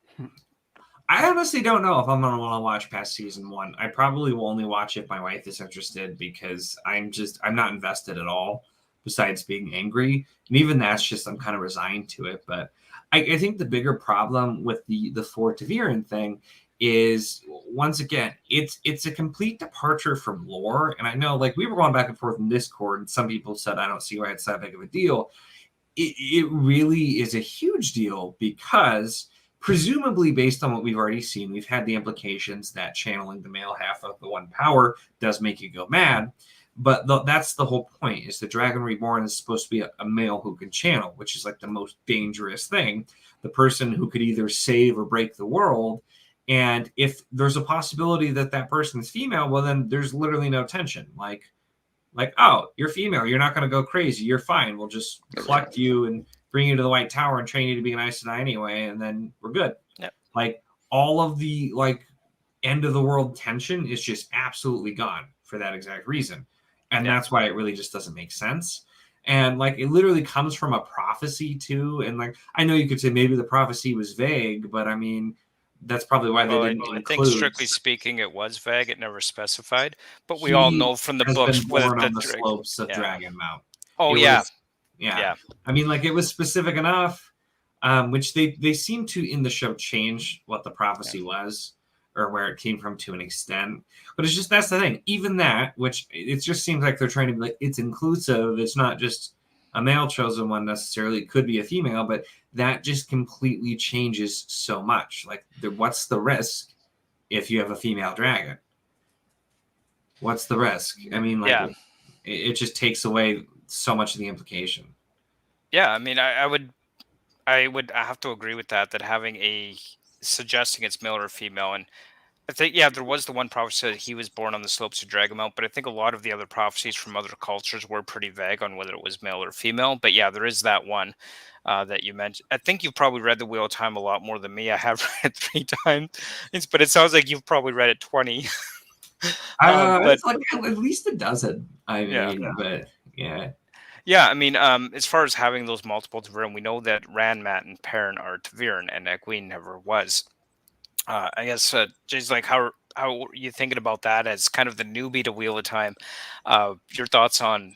I honestly don't know if I'm going to want to watch past season 1. I probably will only watch if my wife is interested, because I'm not invested at all, besides being angry. And even that's just, I'm kind of resigned to it. But I think the bigger problem with the 4 ta'veren thing is, once again, it's a complete departure from lore. And I know, like, we were going back and forth in Discord, and some people said, I don't see why it's that big of a deal. It really is a huge deal, because presumably, based on what we've already seen, we've had the implications that channeling the male half of the one power does make you go mad. But that's the whole point, is the Dragon Reborn is supposed to be a male who can channel, which is like the most dangerous thing. The person who could either save or break the world. And if there's a possibility that person is female, well, then there's literally no tension. Like, oh, you're female. You're not going to go crazy. You're fine. We'll just collect you and bring you to the White Tower and train you to be an Aes Sedai anyway, and then we're good. Yep. Like, all of the end of the world tension is just absolutely gone for that exact reason. And that's why it really just doesn't make sense. And it literally comes from a prophecy too. And I know you could say maybe the prophecy was vague, but I mean, that's probably why they didn't include. I think strictly speaking, it was vague. It never specified. But we all know from the books born on the slopes of Dragon Mount. Oh, yeah. I mean, it was specific enough, which they seem to in the show change what the prophecy was, or where it came from to an extent. But it's just, that's the thing. Even that, which it just seems like they're trying to be it's inclusive. It's not just a male chosen one necessarily. It could be a female, but that just completely changes so much. What's the risk if you have a female dragon? What's the risk? I mean, it just takes away so much of the implication. Yeah, I mean, I have to agree with that. That having a suggesting it's male or female, and I think there was the one prophecy that he was born on the slopes of Dragamount, but I think a lot of the other prophecies from other cultures were pretty vague on whether it was male or female. But yeah, there is that one that you mentioned. I think you've probably read the Wheel of Time a lot more than me. I have read it 3 times, but it sounds like you've probably read it 20. But It's like at least a dozen. I mean, Yeah. but yeah. yeah, I mean, as far as having those multiple Taviran, we know that Rand, Matt, and Perrin are Taviran, and Aguain never was. I guess, Jay's like, how are you thinking about that as kind of the newbie to Wheel of Time? Your thoughts on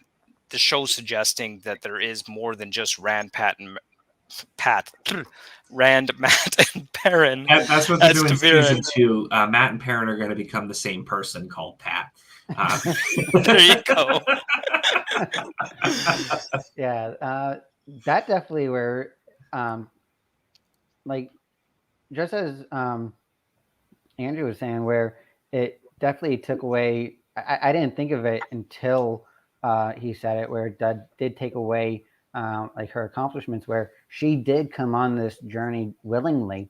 the show suggesting that there is more than just Rand, Rand, Matt, and Perrin That's what they're as doing Taviran. season 2. Matt and Perrin are going to become the same person called Pat. There you go. Yeah, that definitely where, like, just as Andrew was saying, where it definitely took away. I didn't think of it until he said it, where it did take away like her accomplishments, where she did come on this journey willingly.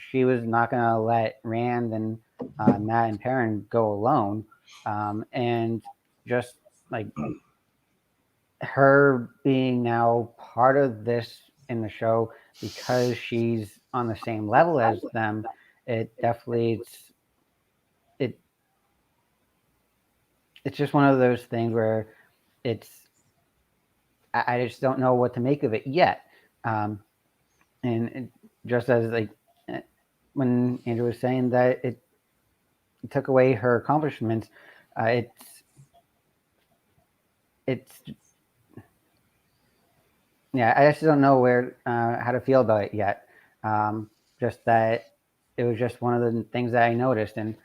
She was not going to let Rand and Matt and Perrin go alone, and just like her being now part of this in the show because she's on the same level as them, it definitely it's just one of those things where it's I just don't know what to make of it yet. And just as like when Andrew was saying that it took away her accomplishments, it's yeah, I just don't know where how to feel about it yet. Just that it was just one of the things that I noticed, and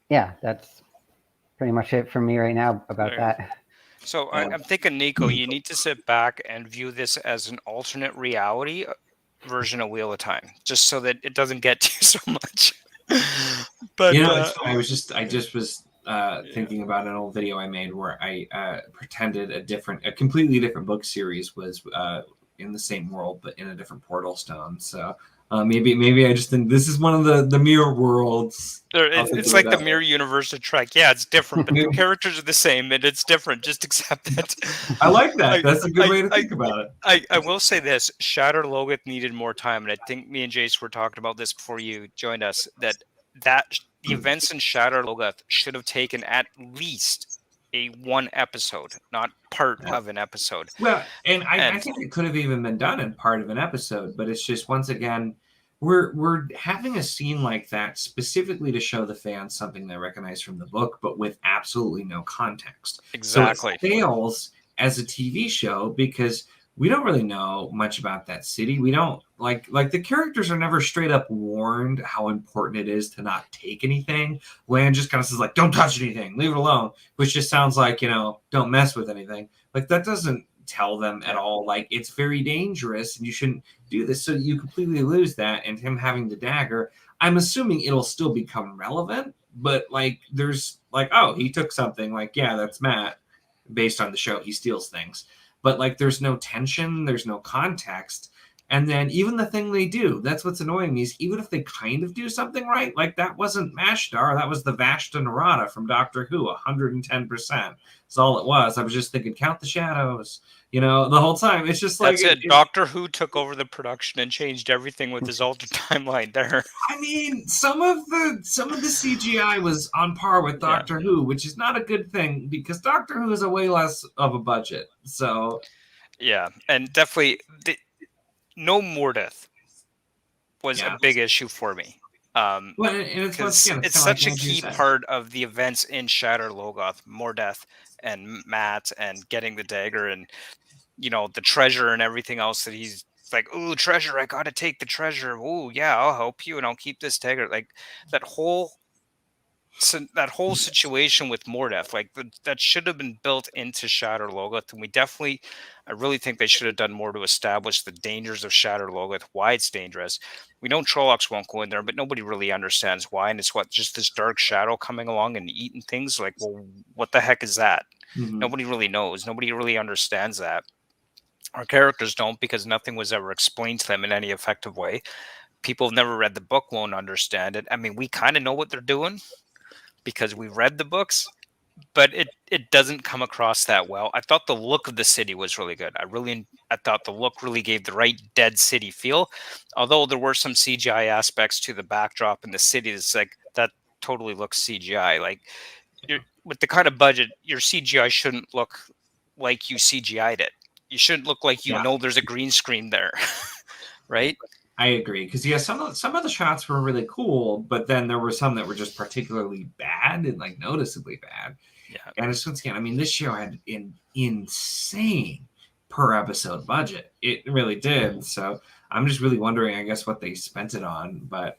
yeah, that's pretty much it for me right now about that. So I'm thinking, Nico, you need to sit back and view this as an alternate reality version of Wheel of Time, just so that it doesn't get to you so much. But I just was thinking about an old video I made where I pretended a completely different book series was in the same world but in a different portal stone. So maybe I just think this is one of the mirror worlds. It's like the mirror universe of Trek. Yeah, it's different, but the characters are the same, and it's different. Just accept it. I like that. That's a good way to think about it. I will say this: Shatter Logoth needed more time, and I think me and Jace were talking about this before you joined us. That the events in Shatter Logoth should have taken at least one episode, not part of an episode. Well, and I think it could have even been done in part of an episode, but it's just once again we're having a scene like that specifically to show the fans something they recognize from the book, but with absolutely no context. Exactly. So it fails as a TV show because we don't really know much about that city. We don't like the characters are never straight up warned how important it is to not take anything. Land just kind of says like, "Don't touch anything, leave it alone," which just sounds like, don't mess with anything. Like that doesn't tell them at all. Like it's very dangerous and you shouldn't do this. So you completely lose that. And him having the dagger, I'm assuming it'll still become relevant, but like there's like, oh, he took something. Like, yeah, that's Matt. Based on the show, he steals things. But like there's no tension, there's no context. And then even the thing they do, that's what's annoying me, is even if they kind of do something right, like that wasn't Mashtar, that was the Vashta Narada from Doctor Who, 110%. That's all it was. I was just thinking, count the shadows, the whole time. It's just like... That's it. Doctor Who took over the production and changed everything with his altered timeline there. I mean, some of the CGI was on par with Doctor Who, which is not a good thing because Doctor Who is a way less of a budget. So... Yeah, and definitely... No Mordeth was a big issue for me. It's such a key part of the events in Shatter Logoth, Mordeth and Matt and getting the dagger and the treasure and everything else that he's like, "Ooh, treasure, I gotta take the treasure. Ooh, yeah, I'll help you and I'll keep this dagger." Like that whole that whole situation with Mordeth, like that should have been built into Shatter Logoth, and I really think they should have done more to establish the dangers of Shatter Logoth, why it's dangerous. We know Trollocs won't go in there, but nobody really understands why, and it's just this dark shadow coming along and eating things. Like, well, what the heck is that? Mhm. Nobody really knows. Nobody really understands that. Our characters don't, because nothing was ever explained to them in any effective way. People have never read the book won't understand it. I mean, we kind of know what they're doing because we read the books, but it doesn't come across that well. I thought the look of the city was really good. I thought the look really gave the right dead city feel. Although there were some CGI aspects to the backdrop in the city that's like that totally looks CGI. Like with the kind of budget, your CGI shouldn't look like you CGI'd it. You shouldn't look like there's a green screen there, right? I agree, because some of the shots were really cool, but then there were some that were just particularly bad and like noticeably bad. Yeah. And it's once again, I mean, this show had an insane per episode budget. It really did. So I'm just really wondering, I guess, what they spent it on. But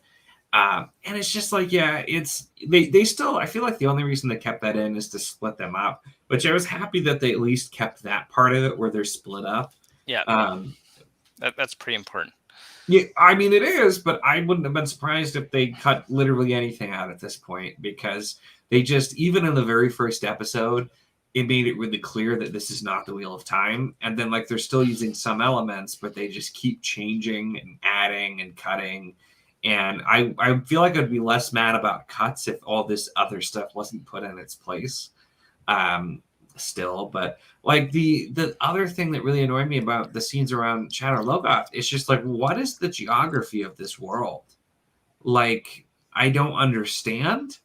and it's just like, yeah, it's they still. I feel like the only reason they kept that in is to split them up. Which I was happy that they at least kept that part of it where they're split up. Yeah. That's pretty important. Yeah, I mean, it is, but I wouldn't have been surprised if they cut literally anything out at this point, because they just, even in the very first episode, it made it really clear that this is not the Wheel of Time. And then, like, they're still using some elements, but they just keep changing and adding and cutting. And I feel like I'd be less mad about cuts if all this other stuff wasn't put in its place. Still, but like the other thing that really annoyed me about the scenes around Shatter Logoth is just like, what is the geography of this world? Like, I don't understand,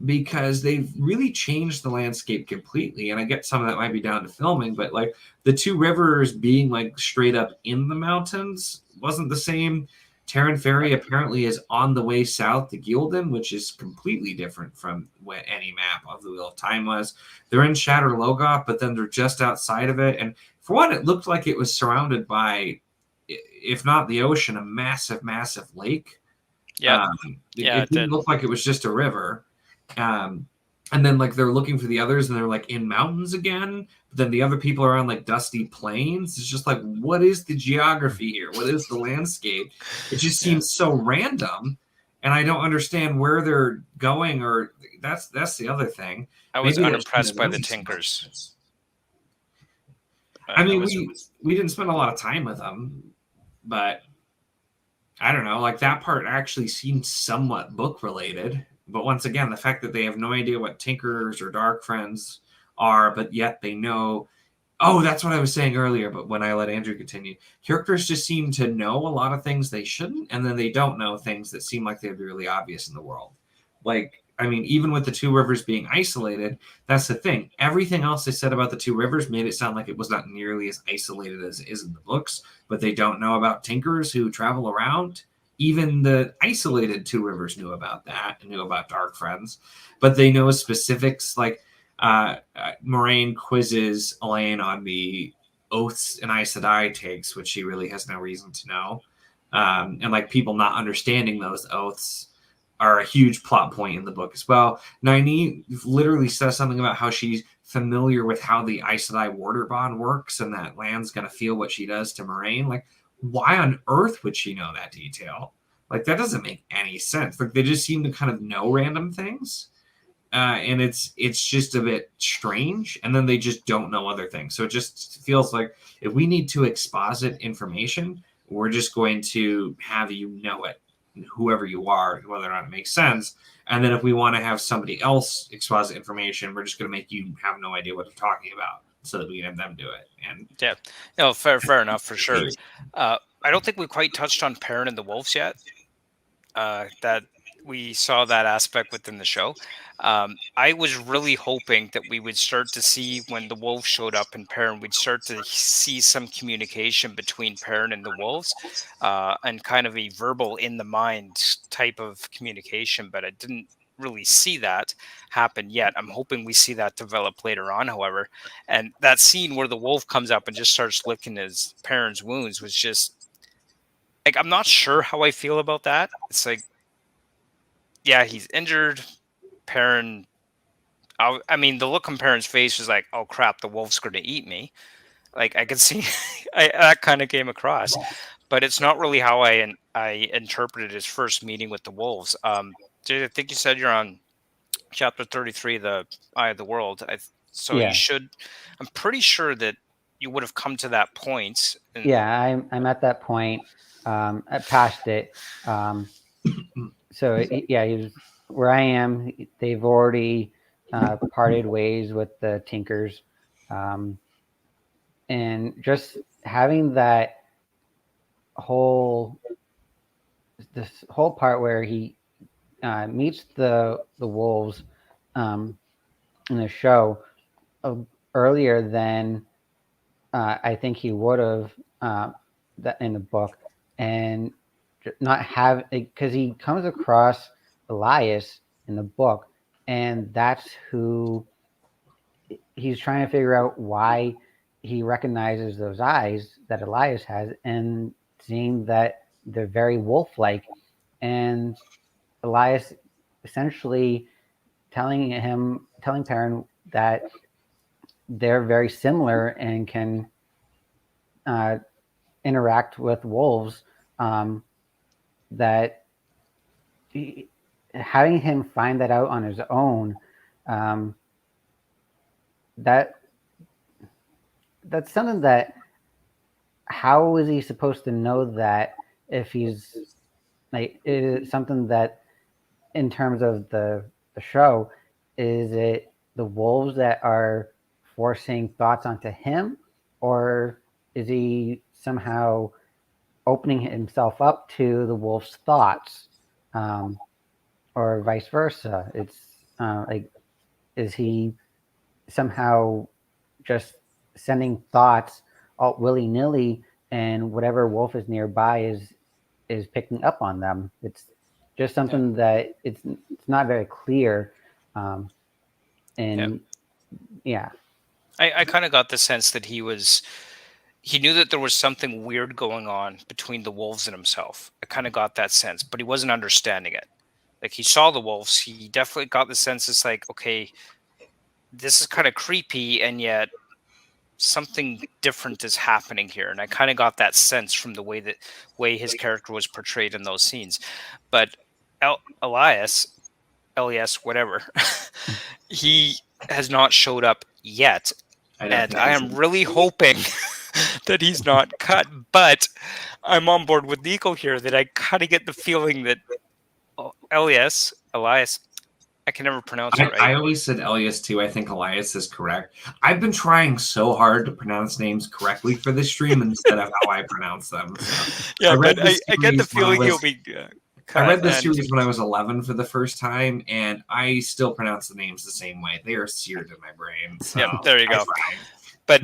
because they've really changed the landscape completely. And I get some of that might be down to filming, but like the two rivers being like straight up in the mountains wasn't the same. Terran Ferry apparently is on the way south to Gildan, which is completely different from what any map of the Wheel of Time was. They're in Shatter Logoth, but then they're just outside of it. And for one, it looked like it was surrounded by, if not the ocean, a massive, massive lake. Yeah. It didn't look like it was just a river. And then like they're looking for the others, and they're like in mountains again. But then the other people are on like dusty plains. It's just like, what is the geography here? What is the landscape? It just seems so random, and I don't understand where they're going. Or that's the other thing. I was unimpressed by the Tinkers. I mean, we didn't spend a lot of time with them, but I don't know. Like that part actually seemed somewhat book related. But once again, the fact that they have no idea what Tinkers or Dark Friends are, but yet they know. Oh, that's what I was saying earlier, but when I let Andrew continue, characters just seem to know a lot of things they shouldn't, and then they don't know things that seem like they'd be really obvious in the world. Like, I mean, even with the two rivers being isolated, that's the thing. Everything else they said about the two rivers made it sound like it was not nearly as isolated as it is in the books, but they don't know about Tinkers who travel around. Even the isolated two rivers knew about that and knew about Dark Friends, but they know specifics like Moraine quizzes Elaine on the oaths and Aes Sedai takes, which she really has no reason to know. And like people not understanding those oaths are a huge plot point in the book as well. Nynaeve literally says something about how she's familiar with how the Aes Sedai water bond works, and that Lan's going to feel what she does to Moraine. Like, why on earth would she know that detail? Like, that doesn't make any sense. Like, they just seem to kind of know random things. And it's just a bit strange. And then they just don't know other things. So it just feels like if we need to exposit information, we're just going to have you know it, whoever you are, whether or not it makes sense. And then if we want to have somebody else exposit information, we're just going to make you have no idea what they're talking about, so that we can have them do it. And yeah, no, fair enough, for sure. I don't think we quite touched on Perrin and the Wolves yet. That we saw that aspect within the show. I was really hoping that we would start to see, when the wolves showed up in Perrin, we'd start to see some communication between Perrin and the wolves, and kind of a verbal in the mind type of communication, but I didn't really see that happen yet. I'm hoping we see that develop later on, however. And that scene where the wolf comes up and just starts licking his Perrin's wounds was just like, I'm not sure how I feel about that. It's like, yeah, he's injured, Perrin, I mean, the look on Perrin's face was like, oh crap, the wolf's going to eat me. Like I could see that kind of came across, but it's not really how I interpreted his first meeting with the wolves. Jay, I think you said you're on chapter 33, the Eye of the World. So Yeah. you should. I'm pretty sure that you would have come to that point. And, Yeah, I'm at that point. I passed it. So yeah, he's where I am. They've already parted ways with the Tinkers, and just having that this whole part where he meets the wolves in the show earlier than I think he would have that in the book, and not have, because he comes across Elias in the book, and that's who he's trying to figure out why he recognizes those eyes that Elias has, and seeing that they're very wolf-like, and Elias essentially telling Perrin that they're very similar and can interact with wolves. That having him find that out on his own, that's something that, how is he supposed to know that if he's like, it is something that in terms of the show, is it the wolves that are forcing thoughts onto him, or is he somehow opening himself up to the wolf's thoughts, or vice versa? It's like, is he somehow just sending thoughts all willy-nilly, and whatever wolf is nearby is picking up on them? It's just something that it's not very clear. And yeah. I kind of got the sense that he knew that there was something weird going on between the wolves and himself. I kind of got that sense, but he wasn't understanding it. Like, he saw the wolves. He definitely got the sense it's like, okay, this is kind of creepy, and yet something different is happening here. And I kind of got that sense from the way his character was portrayed in those scenes. But Elias, whatever, he has not showed up yet. And I am really hoping that he's not cut. But I'm on board with Nico here, that I kind of get the feeling that Elias, I can never pronounce it right. I always said Elias too. I think Elias is correct. I've been trying so hard to pronounce names correctly for this stream instead of how I pronounce them. So yeah, but I get the feeling he'll be I read this series when I was 11 for the first time, and I still pronounce the names the same way. They are seared in my brain. So yep, there you go. But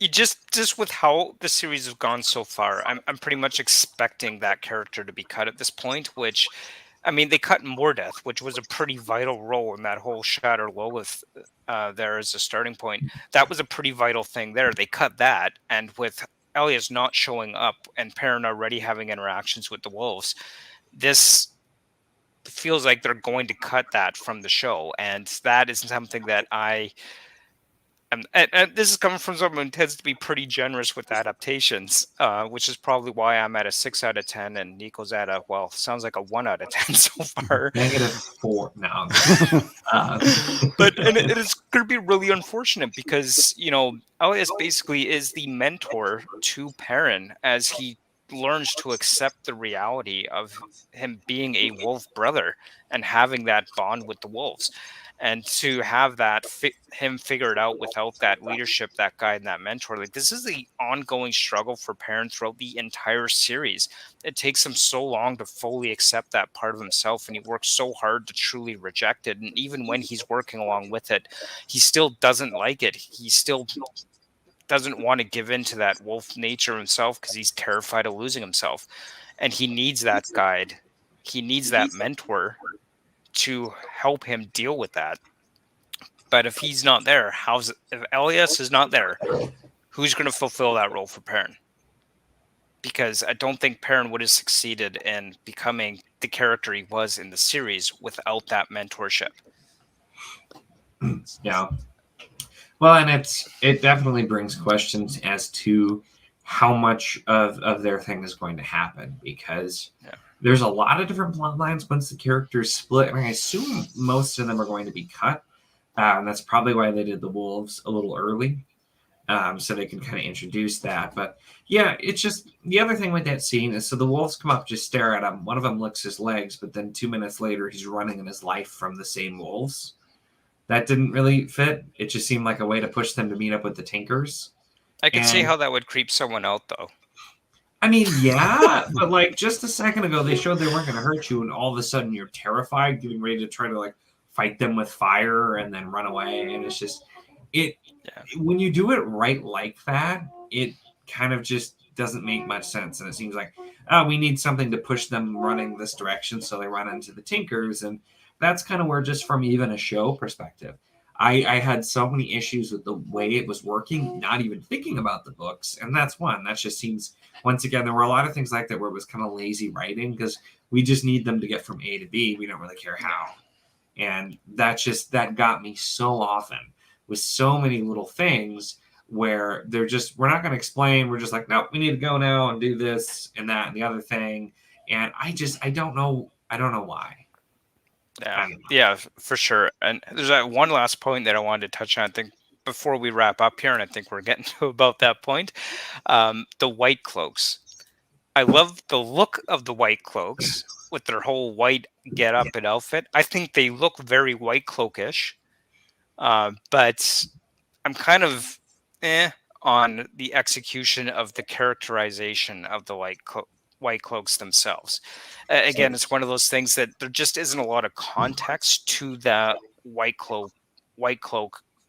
you just with how the series has gone so far, I'm pretty much expecting that character to be cut at this point, which, I mean, they cut Mordeth, which was a pretty vital role in that whole Shatter Lolith there as a starting point. That was a pretty vital thing there. They cut that, and with Elias not showing up and Perrin already having interactions with the wolves, this feels like they're going to cut that from the show, and that is something that and this is coming from someone who tends to be pretty generous with adaptations, which is probably why I'm at a 6 out of 10 and Nico's at sounds like a 1 out of 10 so far. -4 now. But it is going to be really unfortunate because, Elias basically is the mentor to Perrin as he learns to accept the reality of him being a wolf brother and having that bond with the wolves. And to have that him figure it out without that leadership, that guide, and that mentor, like, this is the ongoing struggle for Perrin throughout the entire series. It takes him so long to fully accept that part of himself, and he works so hard to truly reject it. And even when he's working along with it, he still doesn't like it. He still doesn't want to give in to that wolf nature himself because he's terrified of losing himself. And he needs that guide. He needs that mentor to help him deal with that. But if he's not there, if Elias is not there, who's going to fulfill that role for Perrin? because I don't think Perrin would have succeeded in becoming the character he was in the series without that mentorship. Yeah. Well, and it definitely brings questions as to how much of their thing is going to happen, because there's a lot of different plot lines once the characters split, and I assume most of them are going to be cut. And that's probably why they did the wolves a little early, so they can kind of introduce that. But yeah, it's just the other thing with that scene is, so the wolves come up, just stare at him. One of them licks his legs, but then 2 minutes later, he's running in his life from the same wolves. That didn't really fit. It just seemed like a way to push them to meet up with the Tinkers. I can see how that would creep someone out, though. I mean, yeah, but like just a second ago, they showed they weren't going to hurt you, and all of a sudden you're terrified, getting ready to try to like fight them with fire and then run away. And it's just when you do it right like that, it kind of just doesn't make much sense. And it seems like, we need something to push them running this direction, so they run into the Tinkers. And that's kind of where, just from even a show perspective, I had so many issues with the way it was working, not even thinking about the books. And that's one. That just seems, once again, there were a lot of things like that where it was kind of lazy writing, because we just need them to get from A to B. We don't really care how. And that got me so often with so many little things where they're just, we're not going to explain. We're just like, nope, we need to go now and do this and that and the other thing. And I don't know why. Yeah, for sure. And there's that one last point that I wanted to touch on, I think, before we wrap up here, and I think we're getting to about that point. The white cloaks. I love the look of the white cloaks with their whole white get up and outfit. I think they look very white cloakish, but I'm kind of on the execution of the characterization of the white cloaks themselves. Again, it's one of those things that there just isn't a lot of context to that white cloak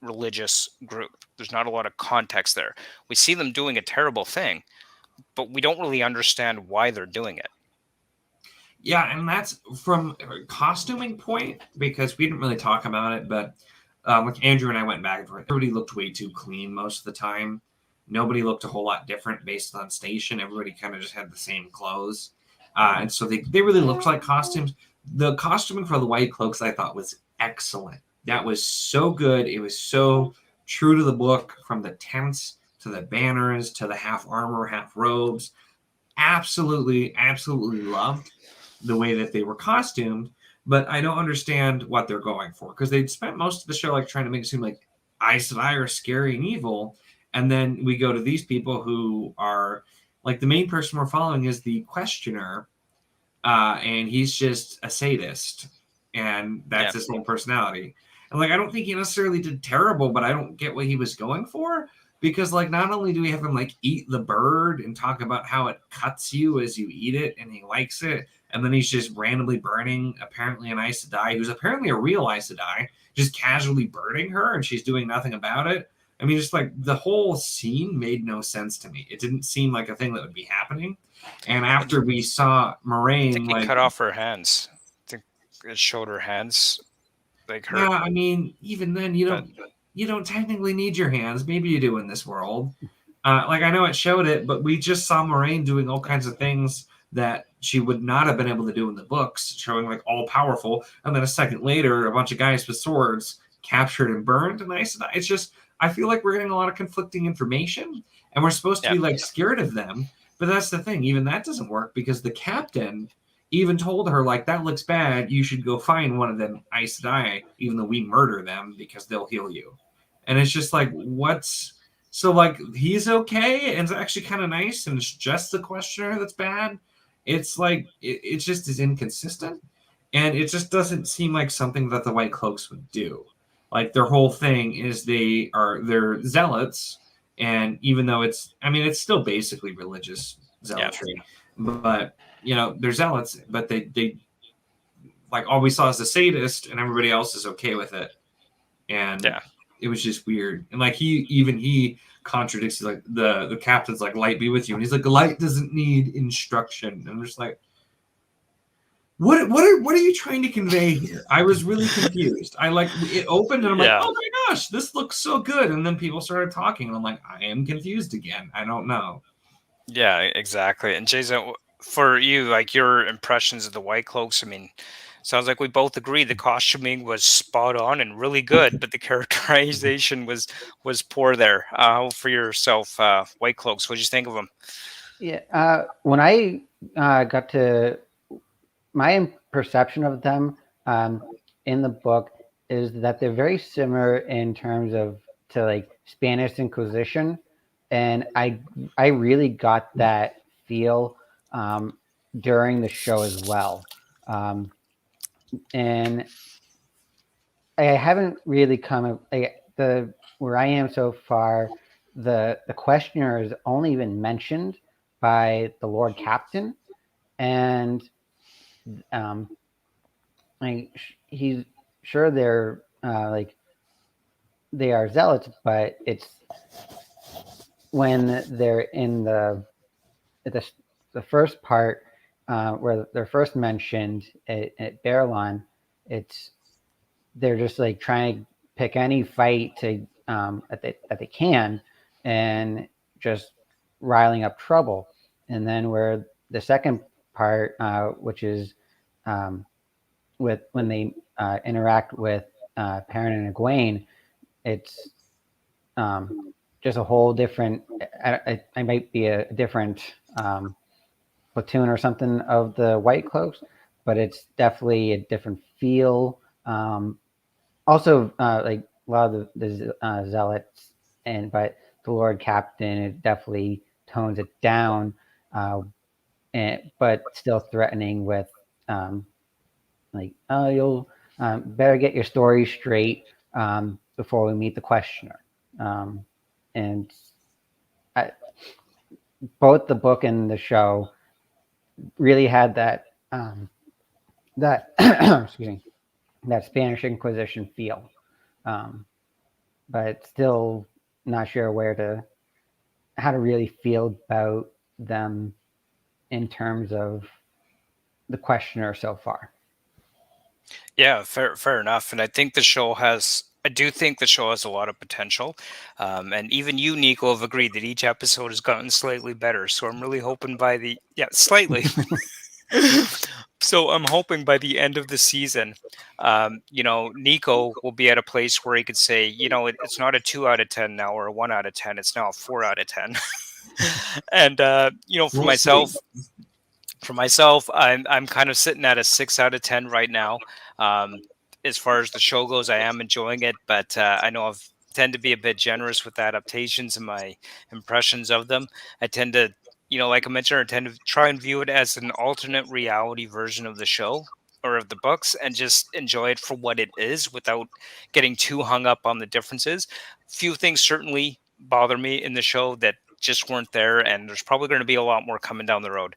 religious group. There's not a lot of context there. We see them doing a terrible thing, but we don't really understand why they're doing it. Yeah, and that's from a costuming point, because we didn't really talk about it, but like Andrew and I went back and forth. Everybody looked way too clean most of the time. Nobody looked a whole lot different based on station. Everybody kind of just had the same clothes. And so they really looked like costumes. The costuming for the white cloaks, I thought, was excellent. That was so good. It was so true to the book, from the tents to the banners to the half armor, half robes. Absolutely, absolutely loved the way that they were costumed. But I don't understand what they're going for, because they'd spent most of the show like trying to make it seem like Aes Sedai are scary and evil. And then we go to these people who are like, the main person we're following is the questioner, and he's just a sadist, and that's his whole personality. And like, I don't think he necessarily did terrible, but I don't get what he was going for, because like, not only do we have him like eat the bird and talk about how it cuts you as you eat it, and he likes it, and then he's just randomly burning apparently an Aes Sedai, who's apparently a real Aes Sedai, just casually burning her, and she's doing nothing about it. I mean, just like, the whole scene made no sense to me. It didn't seem like a thing that would be happening. And after we saw Moraine, I think he cut off her hands. I think it showed her hands, like her. Yeah, I mean, even then, you don't technically need your hands. Maybe you do in this world. Like, I know it showed it, but we just saw Moraine doing all kinds of things that she would not have been able to do in the books, showing like all powerful. And then a second later, a bunch of guys with swords captured and burned. And it's just, I feel like we're getting a lot of conflicting information, and we're supposed to be like scared of them. But that's the thing. Even that doesn't work, because the captain even told her, like, that looks bad. You should go find one of them Aes Sedai, even though we murder them, because they'll heal you. And it's just like, so like, he's okay. And it's actually kind of nice. And it's just the questioner that's bad. It's like, it just is inconsistent. And it just doesn't seem like something that the White Cloaks would do. Like, their whole thing is they're zealots, and even though it's still basically religious zealotry, but they're zealots, but they like, all we saw is the sadist, and everybody else is okay with it, and it was just weird. And like, he contradicts, like, the captain's like, light be with you, and he's like, light doesn't need instruction, and I'm just like, What are you trying to convey here? I was really confused. It opened and I'm like, oh my gosh, this looks so good. And then people started talking and I'm like, I am confused again. I don't know. Yeah, exactly. And Jason, for you, like your impressions of the White Cloaks, I mean, sounds like we both agree the costuming was spot on and really good, but the characterization was poor there. For yourself, White Cloaks, what did you think of them? Yeah, when I got to my perception of them in the book is that they're very similar in terms of to like Spanish Inquisition, and I really got that feel during the show as well, and I haven't really come like the where I am so far. The questioner has only been mentioned by the Lord Captain, and um, like he's sure they're like they are zealots, but it's when they're in the, the first part where they're first mentioned at Barelon, it's they're just like trying to pick any fight to that they can, and just riling up trouble. And then where the second part, which is with when they interact with Perrin and Egwene, it's just a whole different. I might be a different platoon or something of the White Cloaks, but it's definitely a different feel. Also, like a lot of the zealots, but the Lord Captain, it definitely tones it down, but still threatening with like, oh, you'll better get your story straight before we meet the questioner. And I, both the book and the show really had that that excuse me, that Spanish Inquisition feel, but still not sure how to really feel about them in terms of the questioner so far. Yeah, fair enough. And I do think the show has a lot of potential. And even you, Nico, have agreed that each episode has gotten slightly better. So I'm really hoping yeah, slightly. So I'm hoping by the end of the season, Nico will be at a place where he could say, it's not a 2 out of 10 now or a 1 out of 10. It's now a 4 out of 10. And, for We'll myself, see. I'm kind of sitting at a 6 out of 10 right now. As far as the show goes, I am enjoying it, but I know I've tend to be a bit generous with adaptations and my impressions of them. I tend to, like I mentioned, I tend to try and view it as an alternate reality version of the show or of the books and just enjoy it for what it is without getting too hung up on the differences. Few things certainly bother me in the show that just weren't there, and there's probably going to be a lot more coming down the road.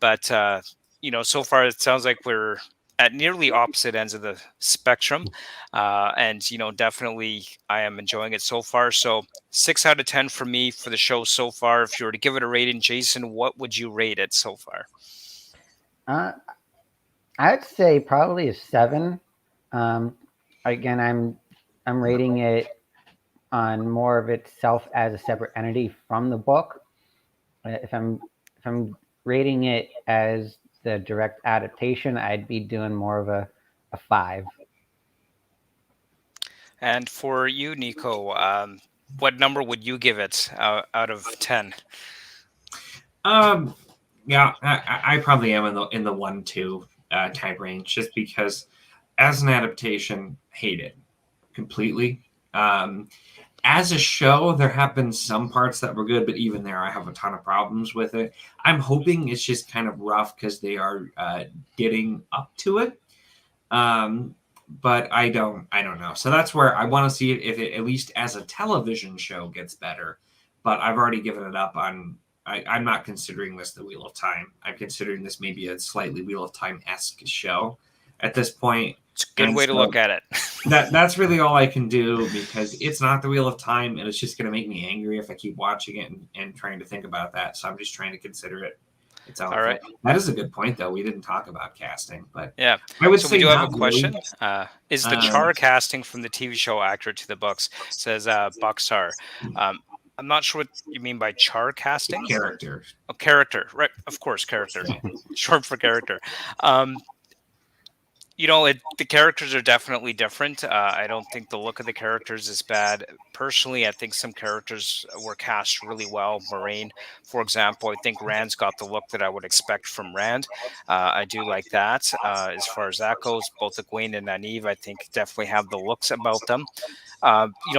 But so far it sounds like we're at nearly opposite ends of the spectrum, and definitely I am enjoying it so far. So 6 out of 10 for me for the show so far. If you were to give it a rating, Jason, what would you rate it so far? I'd say probably a 7. Again, I'm rating it on more of itself as a separate entity from the book. If I'm rating it as the direct adaptation, I'd be doing more of a 5. And for you, Nico, what number would you give it out of 10? Yeah, I probably am in the 1-2 type range, just because as an adaptation, hate it completely. As a show, there have been some parts that were good, but even there, I have a ton of problems with it. I'm hoping it's just kind of rough because they are getting up to it. But I don't know. So that's where I want to see it, if it at least as a television show gets better. But I've already given it up on. I'm not considering this the Wheel of Time. I'm considering this maybe a slightly Wheel of Time-esque show at this point. It's a good way to look at it. That's really all I can do, because it's not the Wheel of Time, and it's just going to make me angry if I keep watching it and trying to think about that. So I'm just trying to consider it. It's all right. That is a good point, though. We didn't talk about casting, but yeah, I would so say we do have a question. Really. Is the Char casting from the TV show accurate to the books? Says Buckstar. I'm not sure what you mean by char casting. Character. Oh, character, right? Of course, character. Short for character. The characters are definitely different. I don't think the look of the characters is bad. Personally, I think some characters were cast really well. Moraine, for example, I think Rand's got the look that I would expect from Rand. I do like that. As far as that goes, both Aguain and Nynaeve, I think, definitely have the looks about them.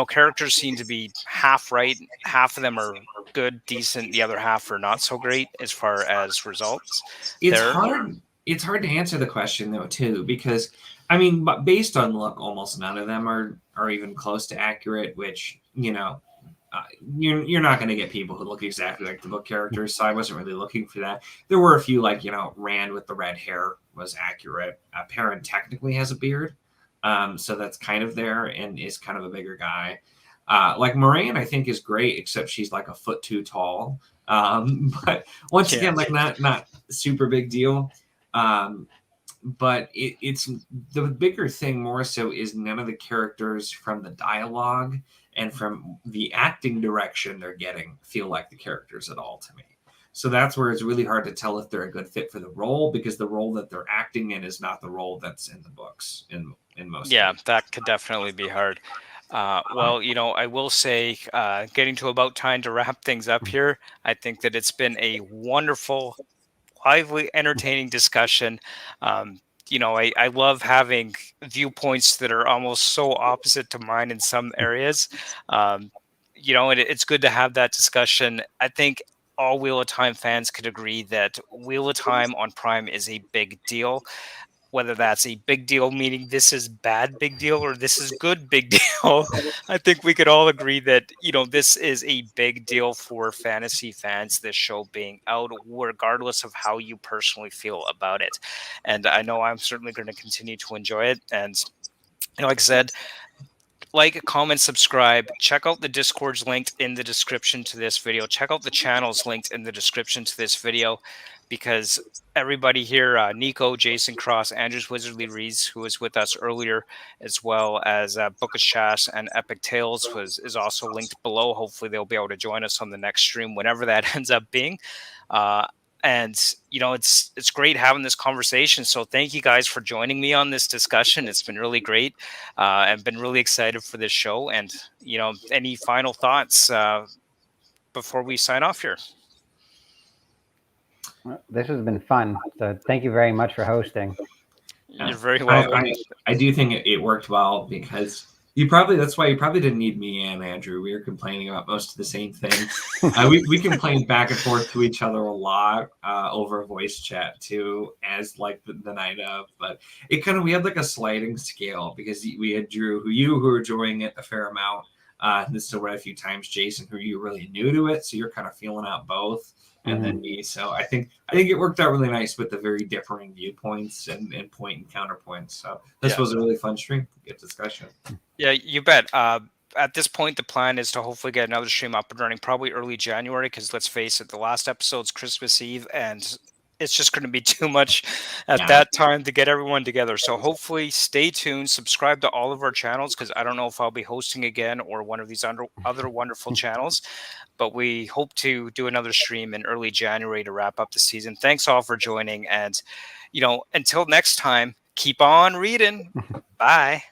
Characters seem to be half right. Half of them are good, decent. The other half are not so great as far as results. It's hard. It's hard to answer the question though too, because I mean, but based on look, almost none of them are even close to accurate. Which you're not going to get people who look exactly like the book characters. So I wasn't really looking for that. There were a few like Rand with the red hair was accurate. Perrin technically has a beard, so that's kind of there and is kind of a bigger guy. Like Moraine, I think is great, except she's like a foot too tall. But once again, like not super big deal. But it's the bigger thing more so is none of the characters from the dialogue and from the acting direction they're getting feel like the characters at all to me. So that's where it's really hard to tell if they're a good fit for the role, because the role that they're acting in is not the role that's in the books in most cases. That could definitely be hard. Well, I will say, getting to about time to wrap things up here, I think that it's been a wonderful, lively, entertaining discussion. I love having viewpoints that are almost so opposite to mine in some areas. It's good to have that discussion. I think all Wheel of Time fans could agree that Wheel of Time on Prime is a big deal. Whether that's a big deal, meaning this is bad big deal, or this is good big deal, I think we could all agree that, this is a big deal for fantasy fans, this show being out, regardless of how you personally feel about it. And I know I'm certainly going to continue to enjoy it. And like I said, like, comment, subscribe, check out the Discords linked in the description to this video, check out the channels linked in the description to this video, because everybody here, Nico, Jason Cross, Andrew's Wizardly Reads, who was with us earlier, as well as Bookish Chas and Epic Tales is also linked below. Hopefully they'll be able to join us on the next stream, whenever that ends up being. And it's great having this conversation. So thank you guys for joining me on this discussion. It's been really great. I've been really excited for this show. And any final thoughts before we sign off here? This has been fun. So thank you very much for hosting. You're very welcome. I do think it worked well, because that's why you probably didn't need me and Andrew. We were complaining about most of the same things. We complained back and forth to each other a lot over voice chat too, as like the night of. But we had like a sliding scale, because we had Drew, who were enjoying it a fair amount. This still read a few times. Jason, who you really new to it, so you're kind of feeling out both. And then me. So I think it worked out really nice with the very differing viewpoints and point and counterpoints. So this was a really fun stream. Good discussion. Yeah, you bet. At this point, the plan is to hopefully get another stream up and running probably early January, because let's face it, the last episode's Christmas Eve, and it's just going to be too much at that time to get everyone together. So hopefully stay tuned, subscribe to all of our channels, because I don't know if I'll be hosting again or one of these other wonderful channels, but we hope to do another stream in early January to wrap up the season. Thanks all for joining. And, until next time, keep on reading. Bye.